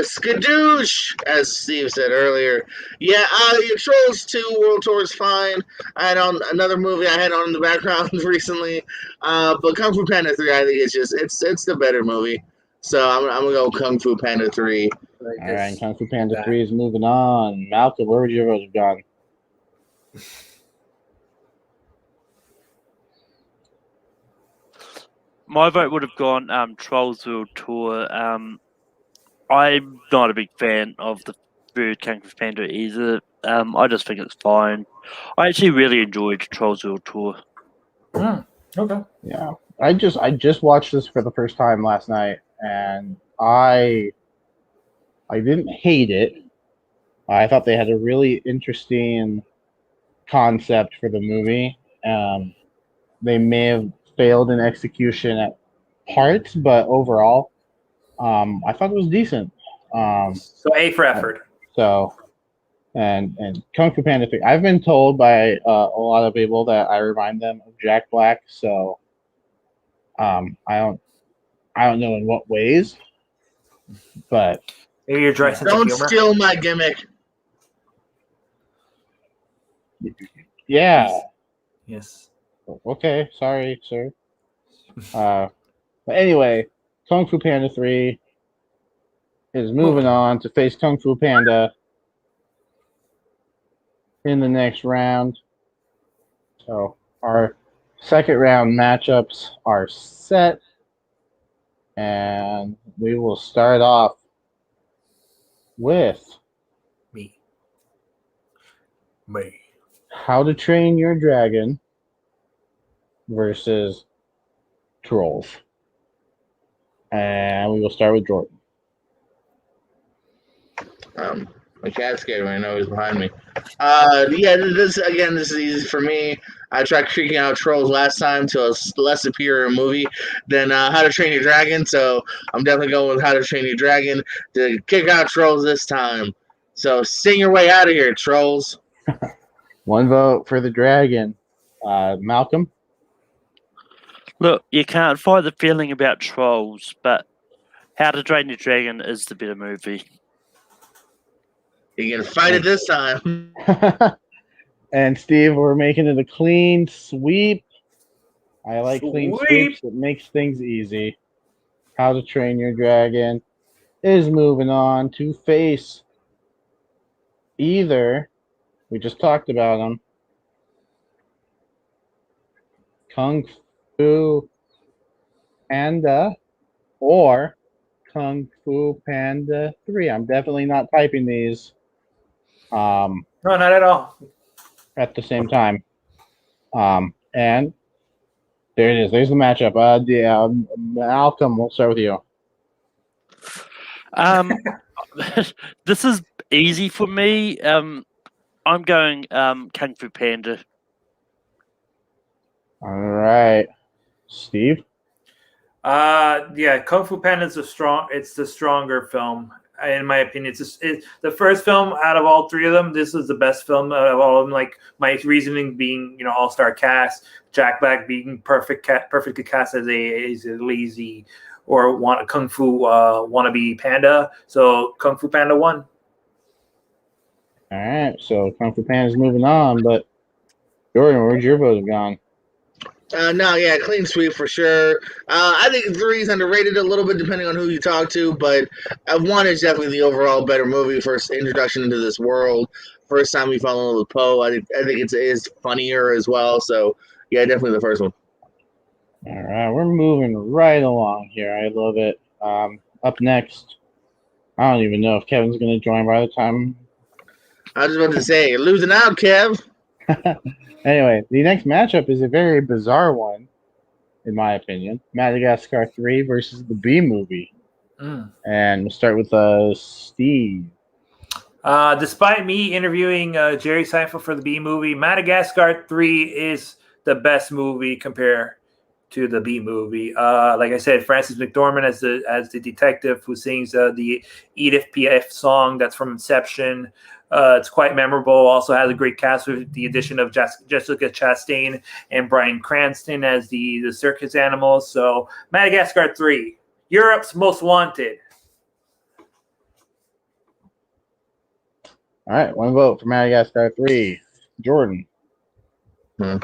Skadoosh, as Steve said earlier. Yeah, your Trolls 2 World Tour is fine. I had on another movie I had on in the background recently, but Kung Fu Panda 3, I think it's the better movie. So I'm gonna go Kung Fu Panda 3. All right, Kung Fu Panda 3 is moving on. Malcolm, where would your vote have gone? My vote would have gone Trolls World Tour. I'm not a big fan of the third Kung Fu Panda either. I just think it's fine. I actually really enjoyed Trolls World Tour. Okay. Yeah, I just watched this for the first time last night, and I didn't hate it. I thought they had a really interesting concept for the movie. They may have failed in execution at parts, but overall, I thought it was decent. So A for effort. So, and Kung Fu Panda 3. I've been told by a lot of people that I remind them of Jack Black. So, I don't know in what ways, but Maybe your dry sense of Don't humor. steal my gimmick. yeah. Yes. Okay, sorry, sir. But anyway, Kung Fu Panda 3 is moving on to face Kung Fu Panda in the next round. So our second round matchups are set, and we will start off with Me. How to Train Your Dragon versus Trolls. And we will start with Jordan. My cat's scared right now. He's behind me. Yeah, this is easy for me. I tried kicking out Trolls last time to a less superior movie than How to Train Your Dragon, so I'm definitely going with How to Train Your Dragon to kick out Trolls this time. So sing your way out of here, Trolls. One vote for the dragon. Malcolm? Look, you can't fight the feeling about Trolls, but How to Train Your Dragon is the better movie. You're going to fight it this time. And Steve, we're making it a clean sweep. I like clean sweeps. It makes things easy. How to Train Your Dragon is moving on to face either, we just talked about them, Kung Fu Panda or Kung Fu Panda 3. I'm definitely not typing these No, not at all. at the same time. And there it is. There's the matchup. Malcolm, we'll start with you. This is easy for me. I'm going Kung Fu Panda. All right. Steve? Yeah, Kung Fu Panda is it's the stronger film. In my opinion, it's the first film out of all three of them. This is the best film out of all of them. Like my reasoning being, all-star cast, Jack Black being perfectly cast as a lazy or kung fu wannabe panda. So Kung Fu Panda won. All right. So Kung Fu Panda's moving on, but Jordan, where'd your vote have gone? No, yeah, clean sweep for sure. I think 3 is underrated a little bit depending on who you talk to, but 1 is definitely the overall better movie. First introduction into this world, first time we fall in love with Poe. I think it is funnier as well. So yeah, definitely the first one. All right, we're moving right along here. I love it. Up next, I don't even know if Kevin's going to join by the time. I was just about to say, you're losing out, Kev. Anyway, the next matchup is a very bizarre one, in my opinion. Madagascar 3 versus the Bee Movie. And we'll start with Steve. Despite me interviewing Jerry Seinfeld for the Bee Movie, Madagascar 3 is the best movie compared to the Bee Movie. Like I said, Frances McDormand as the detective who sings the Edith Piaf song that's from Inception. It's quite memorable. Also has a great cast with the addition of Jessica Chastain and Bryan Cranston as the circus animals. So Madagascar 3, Europe's Most Wanted. All right, one vote for Madagascar 3. Jordan. All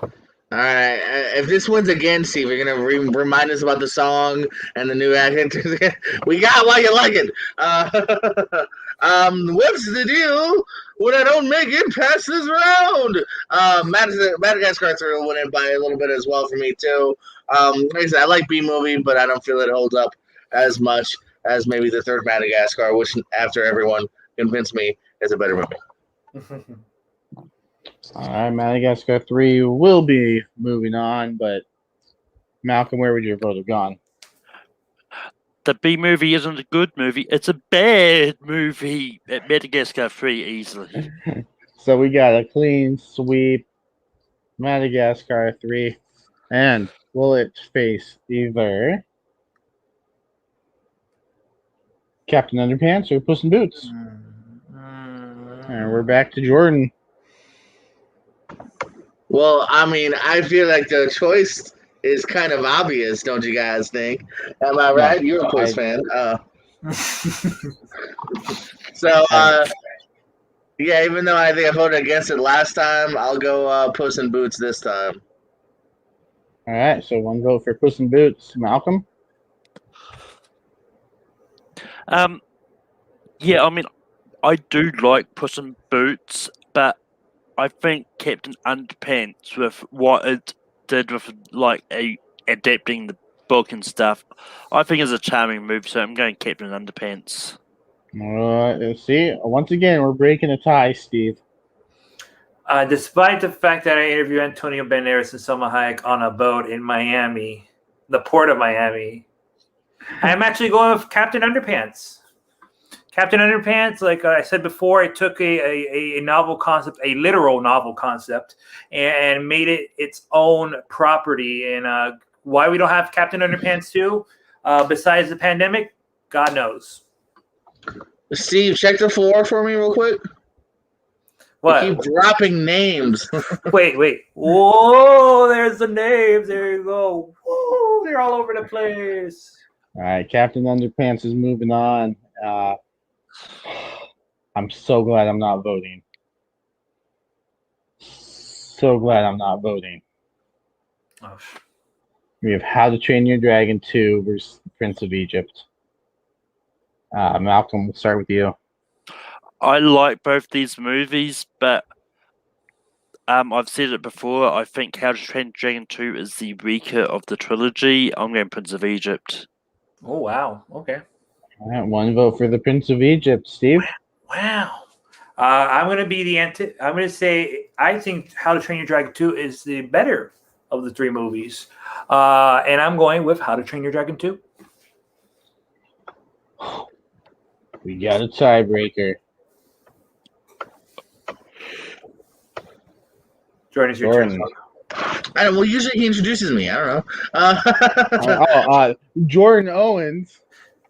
right. If this wins again, Steve, you're gonna remind us about the song and the new actors. We got why you like it. What's the deal when I don't make it past this round? Madagascar 3 will win it by a little bit as well for me too. Like I said, I like B movie, but I don't feel it holds up as much as maybe the third Madagascar, which after everyone convinced me is a better movie. All right, Madagascar 3 will be moving on, but Malcolm, where would your vote have gone? The B movie isn't a good movie; it's a bad movie. At Madagascar 3 easily. So we got a clean sweep. Madagascar 3, and will it face either Captain Underpants or Puss in Boots? And we're back to Jordan. Well, I mean, I feel like the choice is kind of obvious, don't you guys think? Am I right? You're a Puss fan. Yeah, even though I think I voted against it last time, I'll go Puss in Boots this time. All right, so one vote for Puss in Boots. Malcolm? Yeah, I mean, I do like Puss in Boots, but I think Captain Underpants, with what it did with adapting the book and stuff, I think is a charming movie. So I'm going Captain Underpants. See, once again, we're breaking a tie, Steve. Despite the fact that I interviewed Antonio Banderas and Selma Hayek on a boat in Miami, the port of Miami, I'm actually going with Captain Underpants. Captain Underpants, like I said before, it took a novel concept, a literal novel concept, and made it its own property. And why we don't have Captain Underpants 2, besides the pandemic, God knows. Steve, check the floor for me real quick. What? You keep dropping names. Wait. Whoa, there's the names. There you go. Whoa, they're all over the place. All right, Captain Underpants is moving on. I'm so glad I'm not voting. So glad I'm not voting. Oh. We have How to Train Your Dragon 2 versus Prince of Egypt. Malcolm, we'll start with you. I like both these movies, but I've said it before. I think How to Train Your Dragon 2 is the weaker of the trilogy. I'm going Prince of Egypt. Oh, wow. Okay. All right, one vote for the Prince of Egypt. Steve? Wow. I'm going to be I'm going to say I think How to Train Your Dragon 2 is the better of the three movies. And I'm going with How to Train Your Dragon 2. We got a tiebreaker. Jordan, is your turn. Well, usually he introduces me. I don't know. Jordan Owens.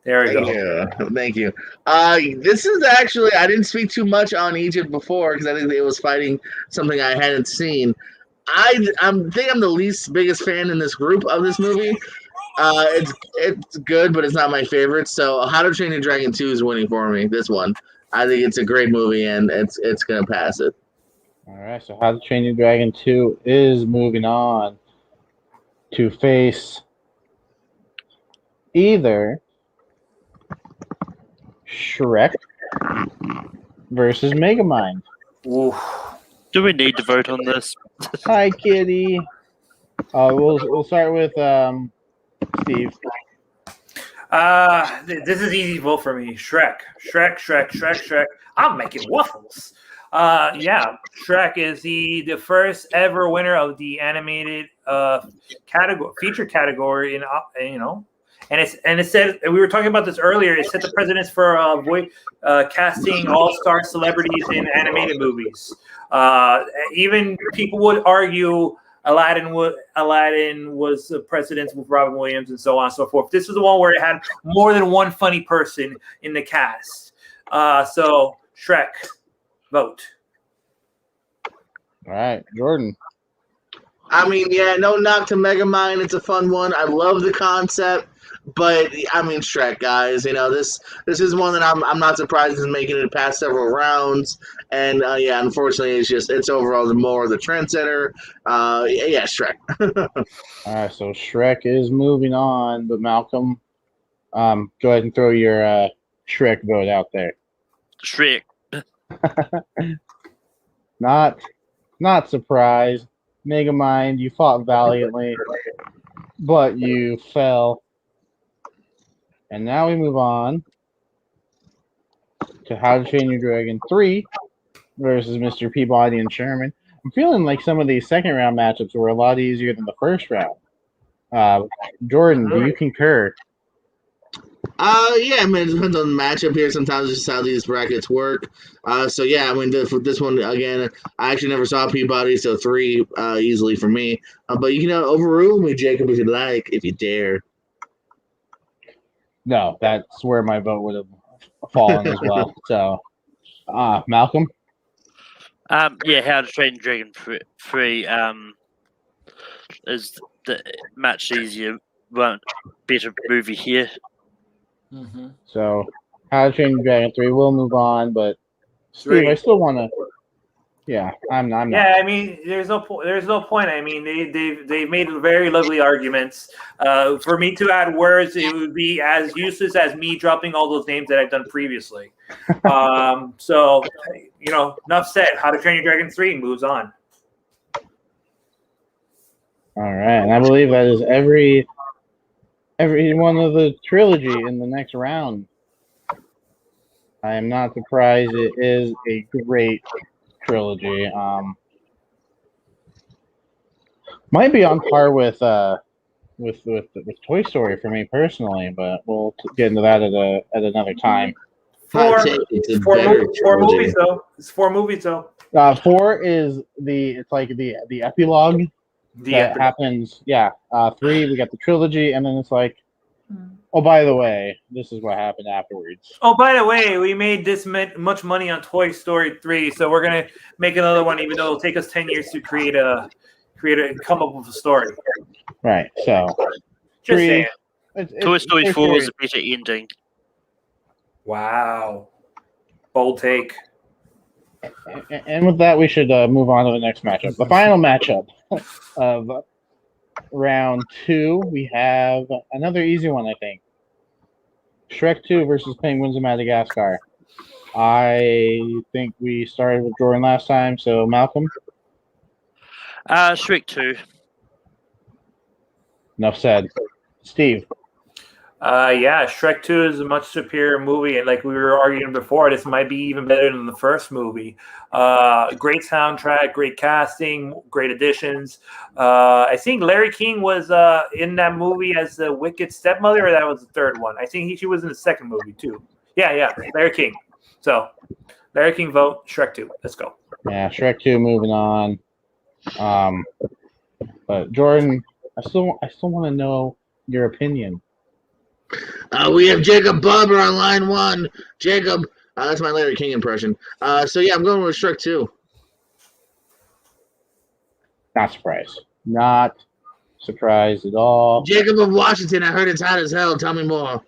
There we go. Thank you. This is actually, I didn't speak too much on Egypt before because I think it was fighting something I hadn't seen. I think I'm the least biggest fan in this group of this movie. It's good, but it's not my favorite. So How to Train Your Dragon 2 is winning for me. This one, I think it's a great movie, and it's gonna pass it. All right, so How to Train Your Dragon 2 is moving on to face either Shrek versus Megamind. Oof. Do we need to vote on this? Hi, Kitty. We'll start with Steve. This is easy vote for me. Shrek. I'm making waffles. Yeah, Shrek is the first ever winner of the animated feature category and it said, we were talking about this earlier, it set the precedence for casting all-star celebrities in animated movies. Even people would argue Aladdin was the precedence with Robin Williams and so on and so forth. This is the one where it had more than one funny person in the cast. So Shrek, vote. All right, Jordan. I mean, yeah, no knock to Megamind. It's a fun one. I love the concept. But I mean, Shrek, guys. This is one that I'm not surprised is making it past several rounds. And yeah, unfortunately, it's overall the more the trendsetter. Yeah, Shrek. All right, so Shrek is moving on, but Malcolm, go ahead and throw your Shrek vote out there. Shrek. Not surprised. Megamind, you fought valiantly, but you fell. And now we move on to How to Train Your Dragon 3 versus Mr. Peabody and Sherman. I'm feeling like some of these second round matchups were a lot easier than the first round. Jordan, do you concur? Yeah, I mean, it depends on the matchup here. Sometimes it's just how these brackets work. So yeah, I mean, for this one again, I actually never saw Peabody, so 3 easily for me. But you can overrule me, Jacob, if you like, if you dare. No, that's where my vote would have fallen as well. So, Malcolm? Yeah, How to Train Your Dragon 3 is the much easier, better movie here. Mm-hmm. So, How to Train Your Dragon 3, we'll move on, but Steve, 3. I still want to. Yeah, I'm not. Yeah, I mean, there's no point. I mean, they've made very lovely arguments. For me to add words, it would be as useless as me dropping all those names that I've done previously. So, enough said. How to Train Your Dragon 3 moves on. All right, and I believe that is every one of the trilogy in the next round. I am not surprised. It is a great trilogy. Might be on par with Toy Story for me personally, but we'll get into that at another time. Four movies though. It's 4 movies though. 4 is the epilogue that happens. Yeah. 3 we got the trilogy, and then it's like, oh, by the way, this is what happened afterwards. Oh, by the way, we made this much money on Toy Story 3, so we're gonna make another one, even though it'll take us 10 years to come up with a story. Right. So, Just 3. saying. Toy Story 4 was a better ending. Wow. Bold take. And with that, we should move on to the next matchup. The final matchup of round 2, we have another easy one, I think. Shrek 2 versus Penguins of Madagascar. I think we started with Jordan last time, so Malcolm? Shrek 2. Enough said. Steve? Yeah, Shrek 2 is a much superior movie, and like we were arguing before, this might be even better than the first movie. Great soundtrack, great casting, great additions. I think Larry King was in that movie as the wicked stepmother, or that was the third one. I think she was in the second movie too. Yeah, Larry King. So, Larry King vote, Shrek 2. Let's go. Yeah, Shrek 2 moving on. But Jordan, I still want to know your opinion. We have Jacob Bubber on line 1. Jacob, that's my Larry King impression. So yeah, I'm going with Shrek 2. Not surprised at all. Jacob of Washington, I heard it's hot as hell. Tell me more.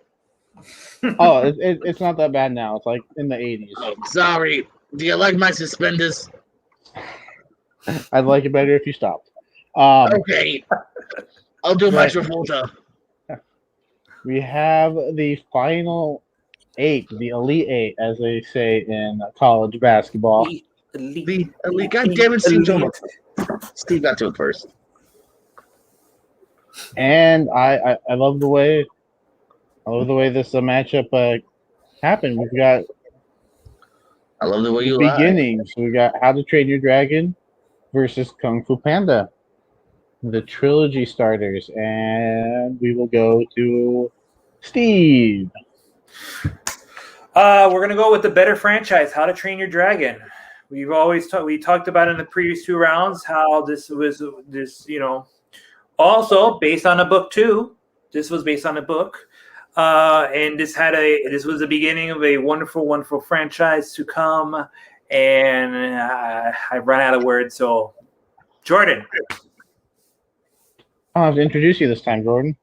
Oh, it's not that bad now. It's like in the 80s. Sorry. Do you like my suspenders? I'd like it better if you stopped. Okay. I'll do my Travolta. We have the final 8, the Elite 8, as they say in college basketball. Elite. God damn it, Steve. Steve got to it first. And I love the way this matchup happened. We've got I love the way you beginnings. We got How to Train Your Dragon versus Kung Fu Panda, the trilogy starters, and we will go to Steve. We're gonna go with the better franchise, How to Train Your Dragon. We talked about in the previous 2 rounds how this was also based on a book too. This was based on a book. And this was the beginning of a wonderful, wonderful franchise to come. And I ran out of words. So, Jordan. I'll have to introduce you this time, Jordan.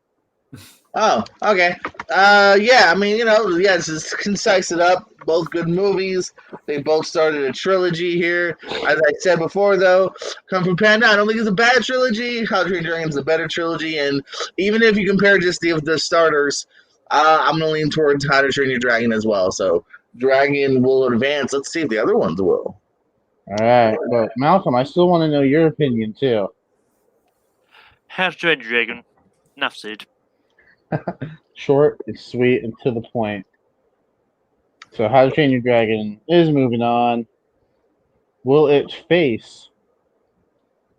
Oh, okay. Yeah, I mean, just concise it up. Both good movies. They both started a trilogy here. As I said before, though, Kung Fu Panda, I don't think it's a bad trilogy. How to Train Your Dragon is a better trilogy. And even if you compare just the starters, I'm going to lean towards How to Train Your Dragon as well. So Dragon will advance. Let's see if the other ones will. All right, but Malcolm, I still want to know your opinion too. How to Train Your Dragon. Enough said. Short and sweet and to the point. So How to Train Your Dragon is moving on. Will it face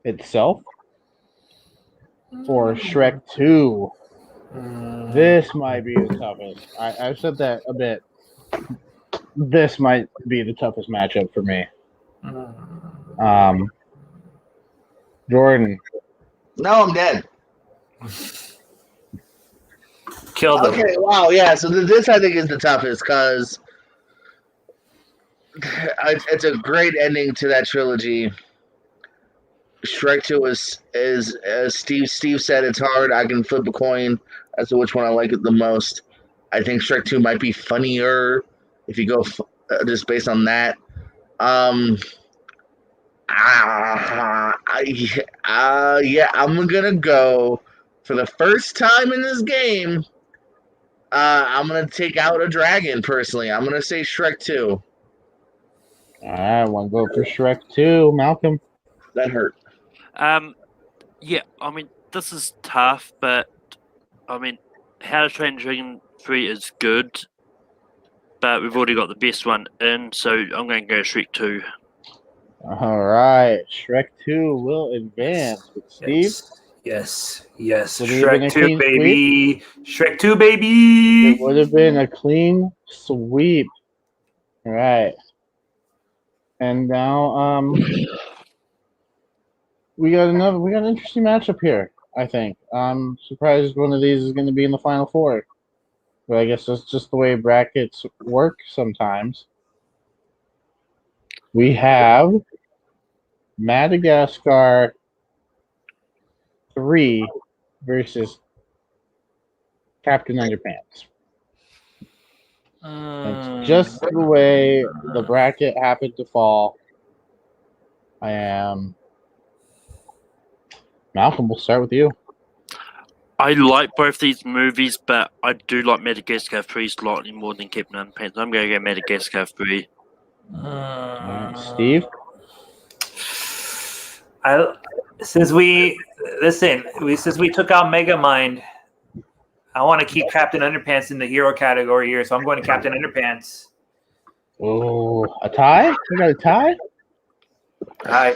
itself or Shrek 2? This might be the toughest. I've said that a bit. This might be the toughest matchup for me. Jordan. No, I'm dead. Killed him. Okay, wow, yeah. So this I think is the toughest because it's a great ending to that trilogy. Shrek 2 is as Steve said, it's hard. I can flip a coin as to which one I like it the most. I think Shrek 2 might be funnier if you go just based on that. Yeah, I'm gonna go for the first time in this game. I'm gonna take out a dragon personally. I'm gonna say Shrek 2. All right, one vote for Shrek 2. Malcolm. That hurt. Yeah, I mean, this is tough, but I mean, How to Train Your Dragon 3 is good, but we've already got the best one in, so I'm going to go Shrek 2. All right, Shrek 2 will advance. With Steve? Yes. Would it have been Shrek a 2, clean baby. Shrek 2, baby. It would have been a clean sweep. All right. And now, we got an interesting matchup here, I think. I'm surprised one of these is going to be in the final four. But I guess that's just the way brackets work sometimes. We have Madagascar 3 versus Captain Underpants. It's just the way the bracket happened to fall. Malcolm, we'll start with you. I like both these movies, but I do like Madagascar 3 slightly more than Captain Underpants. I'm going to go Madagascar 3. Steve? Since we took out Megamind, I want to keep Captain Underpants in the hero category here, so I'm going to Captain Underpants. Oh, a tie? We got a tie? Hi.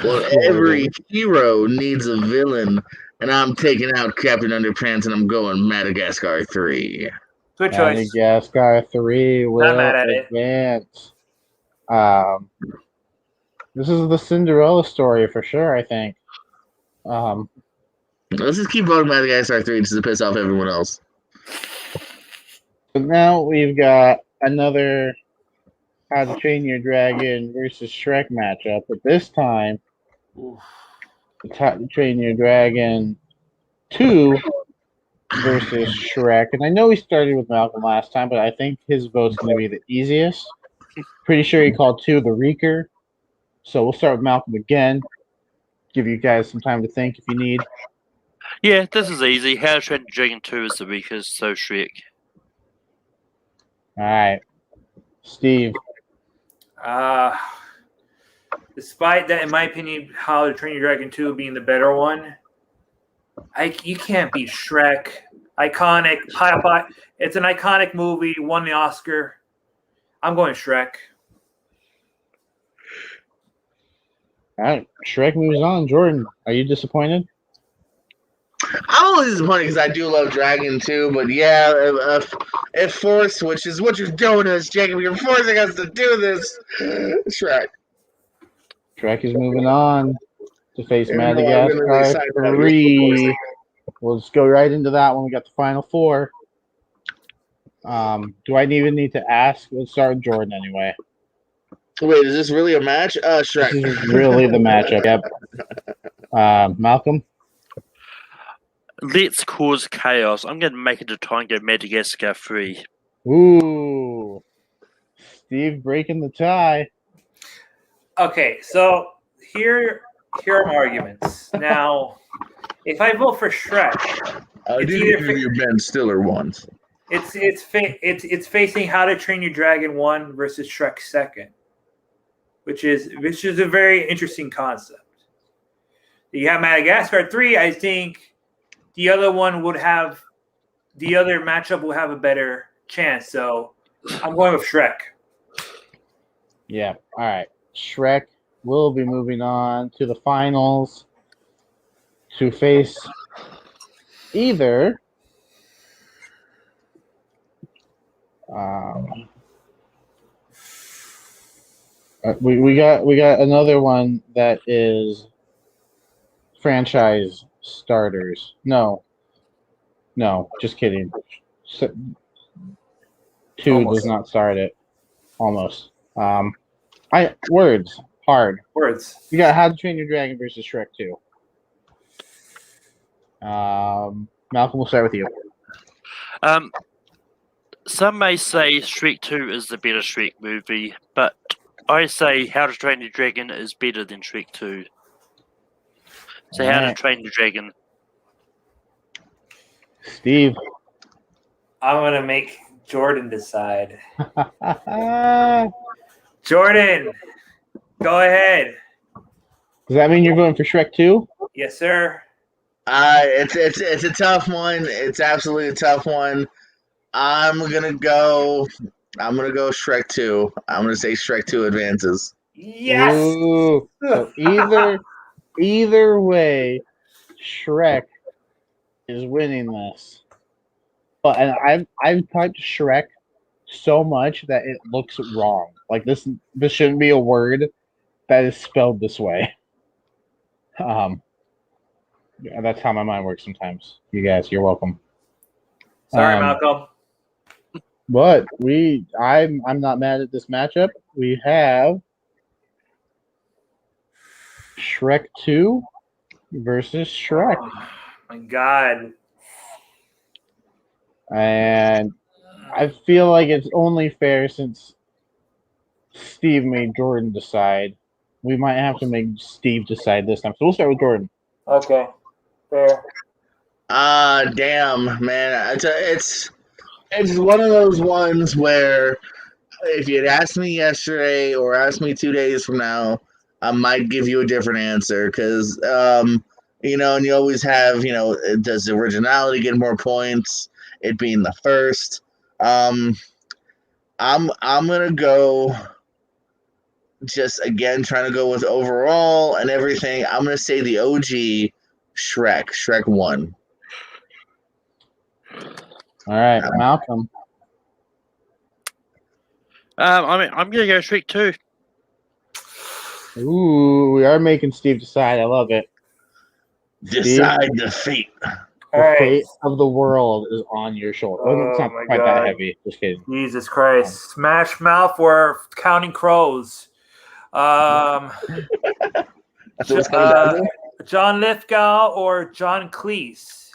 Well, every hero needs a villain, and I'm taking out Captain Underpants, and I'm going Madagascar 3. Good choice. Madagascar 3 will Not mad at it. advance. This is the Cinderella story for sure, I think. Let's just keep voting Madagascar 3 just to piss off everyone else. But now we've got another How to Train Your Dragon versus Shrek matchup, but this time it's How to Train Your Dragon 2 versus Shrek. And I know we started with Malcolm last time, but I think his vote's going to be the easiest. Pretty sure he called 2 the Reeker. So we'll start with Malcolm again. Give you guys some time to think if you need. Yeah, this is easy. How to Train Your Dragon 2 is the weakest, so Shrek. All right. Steve. Despite that, in my opinion, How to Train Your Dragon 2 being the better one, you can't beat Shrek. Iconic. It's an iconic movie. Won the Oscar. I'm going Shrek. All right. Shrek moves on. Jordan, are you disappointed? I'm always disappointed because I do love Dragon too, but yeah, if forced, which is what you're doing us, Jacob, you're forcing us to do this. Shrek. Shrek is moving on to face Even though I really Madagascar signed that, 3. We'll just go right into that one. We got the final four. Do I even need to ask? Let's start with Jordan anyway. Wait, is this really a match? Shrek. This is really the matchup. Yep. Malcolm? Let's cause chaos. I'm going to make it a Tango Madagascar 3. Ooh, Steve breaking the tie. Okay, so here are my arguments. Now, if I vote for Shrek, I It's did either give you Ben Stiller once. it's facing How to Train Your Dragon 1 versus Shrek 2nd, which is a very interesting concept. You have Madagascar 3. I think the other matchup will have a better chance. So I'm going with Shrek. Yeah. All right. Shrek will be moving on to the finals to face either we got another one that is franchise starters. No, just kidding. Two Almost. does not start it. Almost. Words hard. Words. You got How to Train Your Dragon versus Shrek 2. Malcolm, we'll start with you. Some may say Shrek 2 is the better Shrek movie, but I say How to Train Your Dragon is better than Shrek 2. So How to Train Your Dragon. Steve. I'm gonna make Jordan decide. Jordan, go ahead. Does that mean you're going for Shrek 2? Yes, sir. It's a tough one. It's absolutely a tough one. I'm gonna go Shrek 2. I'm gonna say Shrek 2 advances. Yes. Ooh. So either way, Shrek is winning this. But and I've typed Shrek so much that it looks wrong. Like this shouldn't be a word that is spelled this way. Yeah, that's how my mind works sometimes. You guys, you're welcome. Sorry, Malcolm. But I'm not mad at this matchup. We have Shrek 2 versus Shrek. Oh, my God. And I feel like it's only fair since Steve made Jordan decide. We might have to make Steve decide this time. So we'll start with Jordan. Okay. Fair. Damn, man. It's one of those ones where if you'd asked me yesterday or asked me 2 days from now, I might give you a different answer because, and you always have, does the originality get more points? It being the first. I'm gonna go. Just again, trying to go with overall and everything. I'm gonna say the OG Shrek 1. All right, Malcolm. I'm gonna go Shrek 2. Ooh, we are making Steve decide. I love it. Decide the fate. The fate of the world is on your shoulder. Oh, it's not quite that heavy. Just kidding. Jesus Christ. Smash Mouth or Counting Crows? That's what it's coming down to? John Lithgow or John Cleese?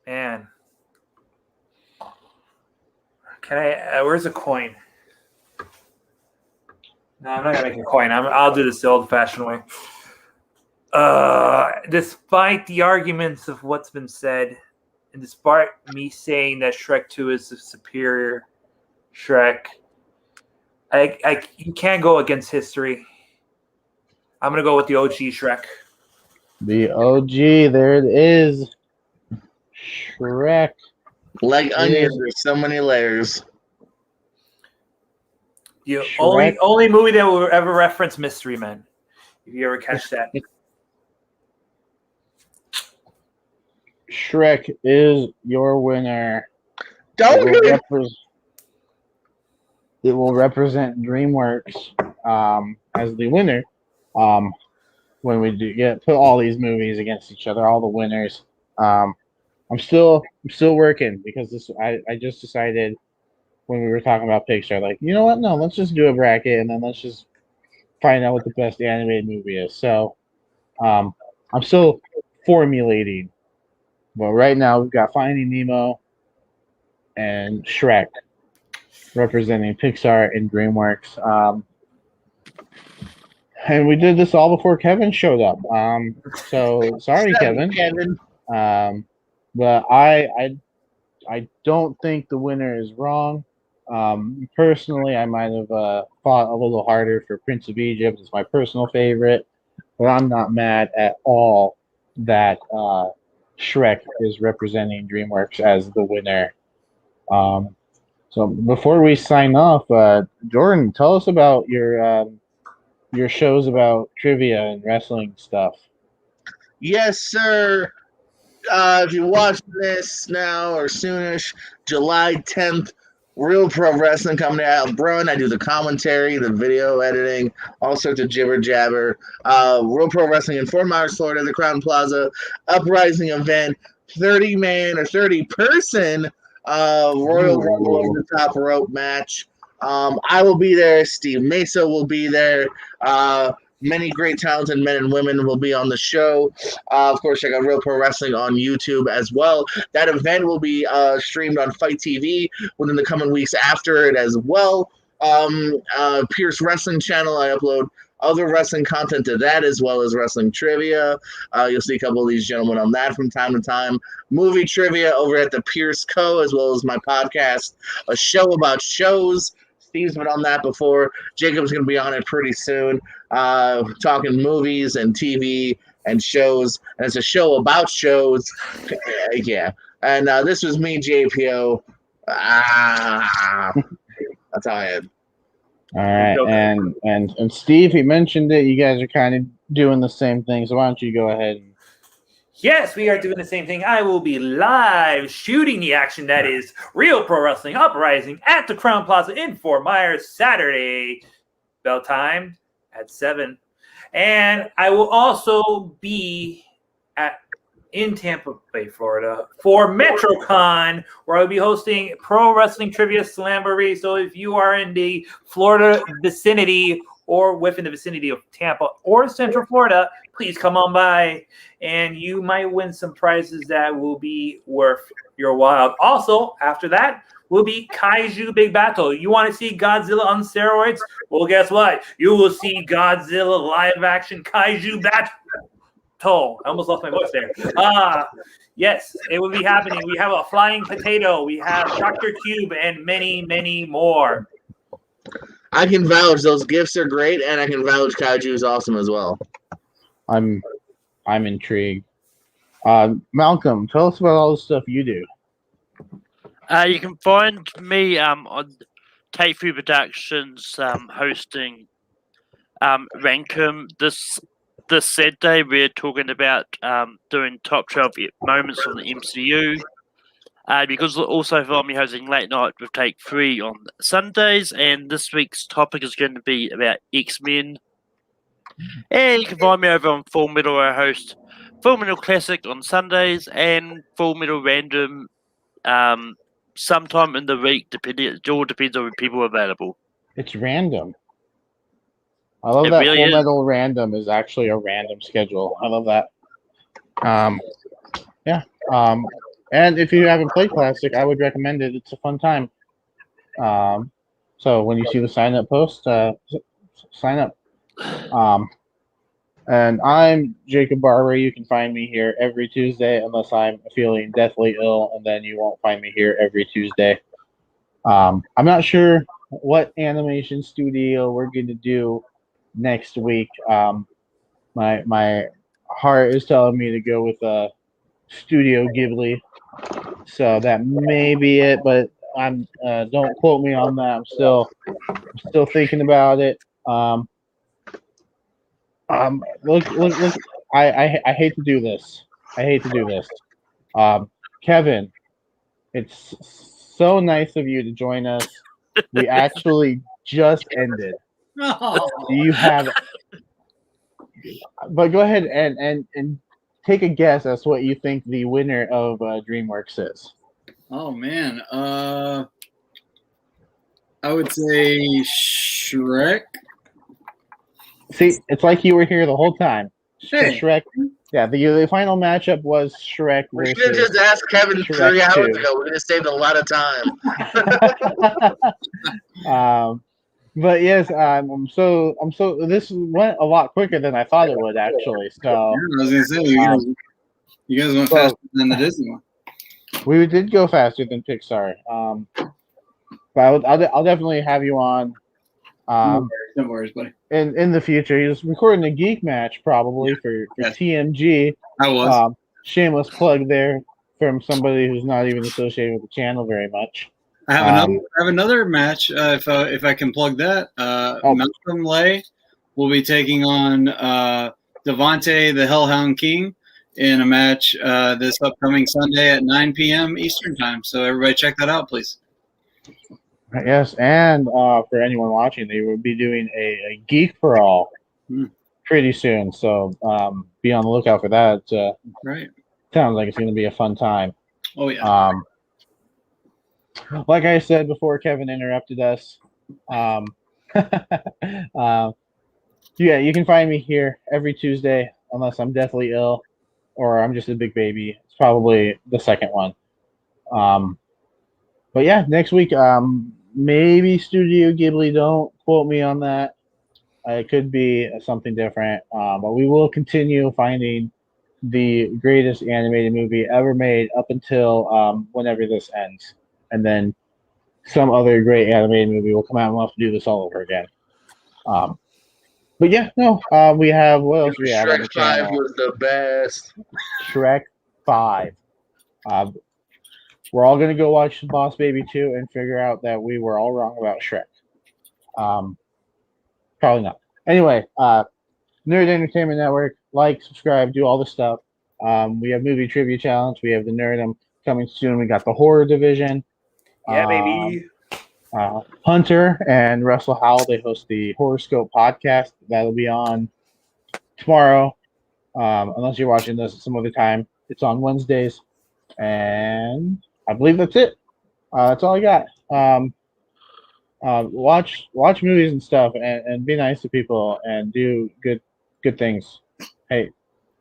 Man. Can I where's a coin? No, I'm not gonna make a coin. I'll do this the old-fashioned way. Despite the arguments of what's been said, and despite me saying that Shrek 2 is the superior Shrek, you can't go against history. I'm gonna go with the OG Shrek. The OG, there it is. Shrek. Like onions, there's so many layers. The only movie that will ever reference Mystery Men. If you ever catch that. Shrek is your winner. Don't it will represent DreamWorks as the winner when we put all these movies against each other, all the winners. I'm still working because I just decided when we were talking about Pixar, like, you know what? No, let's just do a bracket and then let's just find out what the best animated movie is. So I'm still formulating. Well, right now we've got Finding Nemo and Shrek representing Pixar and DreamWorks. And we did this all before Kevin showed up. So sorry, Kevin. But I don't think the winner is wrong. Personally, I might have fought a little harder for Prince of Egypt. It's my personal favorite, but I'm not mad at all that Shrek is representing DreamWorks as the winner. So before we sign off, Jordan, tell us about your shows about trivia and wrestling stuff. Yes, sir. If you're watching this now or soonish, July 10th, Real Pro Wrestling coming out. Brun, I do the commentary, the video editing, all sorts of jibber jabber. Real Pro Wrestling in Fort Myers, Florida, the Crown Plaza Uprising event, 30-man or 30-person Royal Rumble over the top rope match. I will be there. Steve Mesa will be there. Many great talented men and women will be on the show. Of course, check out Real Pro Wrestling on YouTube as well. That event will be streamed on Fight TV within the coming weeks after it as well. Pierce Wrestling Channel, I upload other wrestling content to that as well as wrestling trivia. You'll see a couple of these gentlemen on that from time to time. Movie trivia over at the Pierce Co. as well as my podcast, a show about shows. Steve's been on that before. Jacob's going to be on it pretty soon, talking movies and TV and shows. And it's a show about shows. Yeah. And this was me, JPO. That's how I am. All right. And Steve, he mentioned it. You guys are kind of doing the same thing. So why don't you go ahead and... Yes, we are doing the same thing. I will be live shooting the action that is Real Pro Wrestling Uprising at the Crown Plaza in Fort Myers Saturday. Bell time at 7. And I will also be in Tampa Bay, Florida for MetroCon, where I'll be hosting Pro Wrestling Trivia Slamboree. So if you are in the Florida vicinity or within the vicinity of Tampa or Central Florida, please come on by, and you might win some prizes that will be worth your while. Also, after that, will be Kaiju Big Battle. You want to see Godzilla on steroids? Well, guess what? You will see Godzilla live action Kaiju Battle. I almost lost my voice there. Yes, it will be happening. We have a flying potato. We have Dr. Cube and many, many more. I can vouch those gifts are great, and I can vouch Kaiju is awesome as well. I'm intrigued. Malcolm, tell us about all the stuff you do. You can find me on K3 Productions hosting Rankum. This Saturday we're talking about doing top 12 moments from the MCU. Because also for me hosting Late Night with Take 3 on Sundays, and this week's topic is going to be about X-Men. And you can find me over on Full Metal, where I host Full Metal Classic on Sundays and Full Metal Random sometime in the week, it all depends on when people are available. It's random. I love that really Full Metal Random is actually a random schedule. I love that. Yeah. And if you haven't played Classic, I would recommend it. It's a fun time. So when you see the sign-up post, sign up. And I'm Jacob Barber. You can find me here every Tuesday unless I'm feeling deathly ill, and then you won't find me here every Tuesday. I'm not sure what animation studio we're going to do next week. My heart is telling me to go with Studio Ghibli. So that may be it, but I'm don't quote me on that. I'm still thinking about it. Look. I hate to do this. Kevin, it's so nice of you to join us. We actually just ended. Oh. Do you have? But go ahead and take a guess as to what you think the winner of DreamWorks is. Oh man, I would say Shrek. See, it's like you were here the whole time. Hey. Shrek Yeah, the final matchup was Shrek We should have versus. just asked Kevin Shrek 3 hours 2. ago. We could have saved a lot of time. But yes, I'm so this went a lot quicker than I thought it would actually. So I was gonna say you guys went well, faster than the Disney one. we did go faster than Pixar. But I'll definitely have you on. No worries, buddy. In the future, he's recording a geek match probably for Yes. TMG. I was. Shameless plug there from somebody who's not even associated with the channel very much. I have another match. If I can plug that, Malcolm Lay will be taking on Devontae the Hellhound King in a match this upcoming Sunday at 9 p.m. Eastern time. So everybody check that out, please. Yes, and for anyone watching, they will be doing a Geek for All pretty soon. So be on the lookout for that. Right. Sounds like it's going to be a fun time. Oh yeah. Like I said before, Kevin interrupted us. Yeah, you can find me here every Tuesday, unless I'm deathly ill or I'm just a big baby. It's probably the second one. But yeah, next week, maybe Studio Ghibli. Don't quote me on that. It could be something different. But we will continue finding the greatest animated movie ever made up until whenever this ends. And then some other great animated movie will come out and we'll have to do this all over again. But yeah, no, we have, what else do we have on the Shrek 5 channel? was the best. Shrek 5. We're all going to go watch Boss Baby 2 and figure out that we were all wrong about Shrek. Probably not. Anyway, Nerd Entertainment Network, like, subscribe, do all the stuff. We have Movie Trivia Challenge. We have the Nerdum coming soon. We got the Horror Division. Yeah, baby. Hunter and Russell Howell, they host the Horoscope podcast. That'll be on tomorrow. Unless you're watching this at some other time. It's on Wednesdays. And I believe that's it. That's all I got. Watch movies and stuff and be nice to people and do good things. Hey,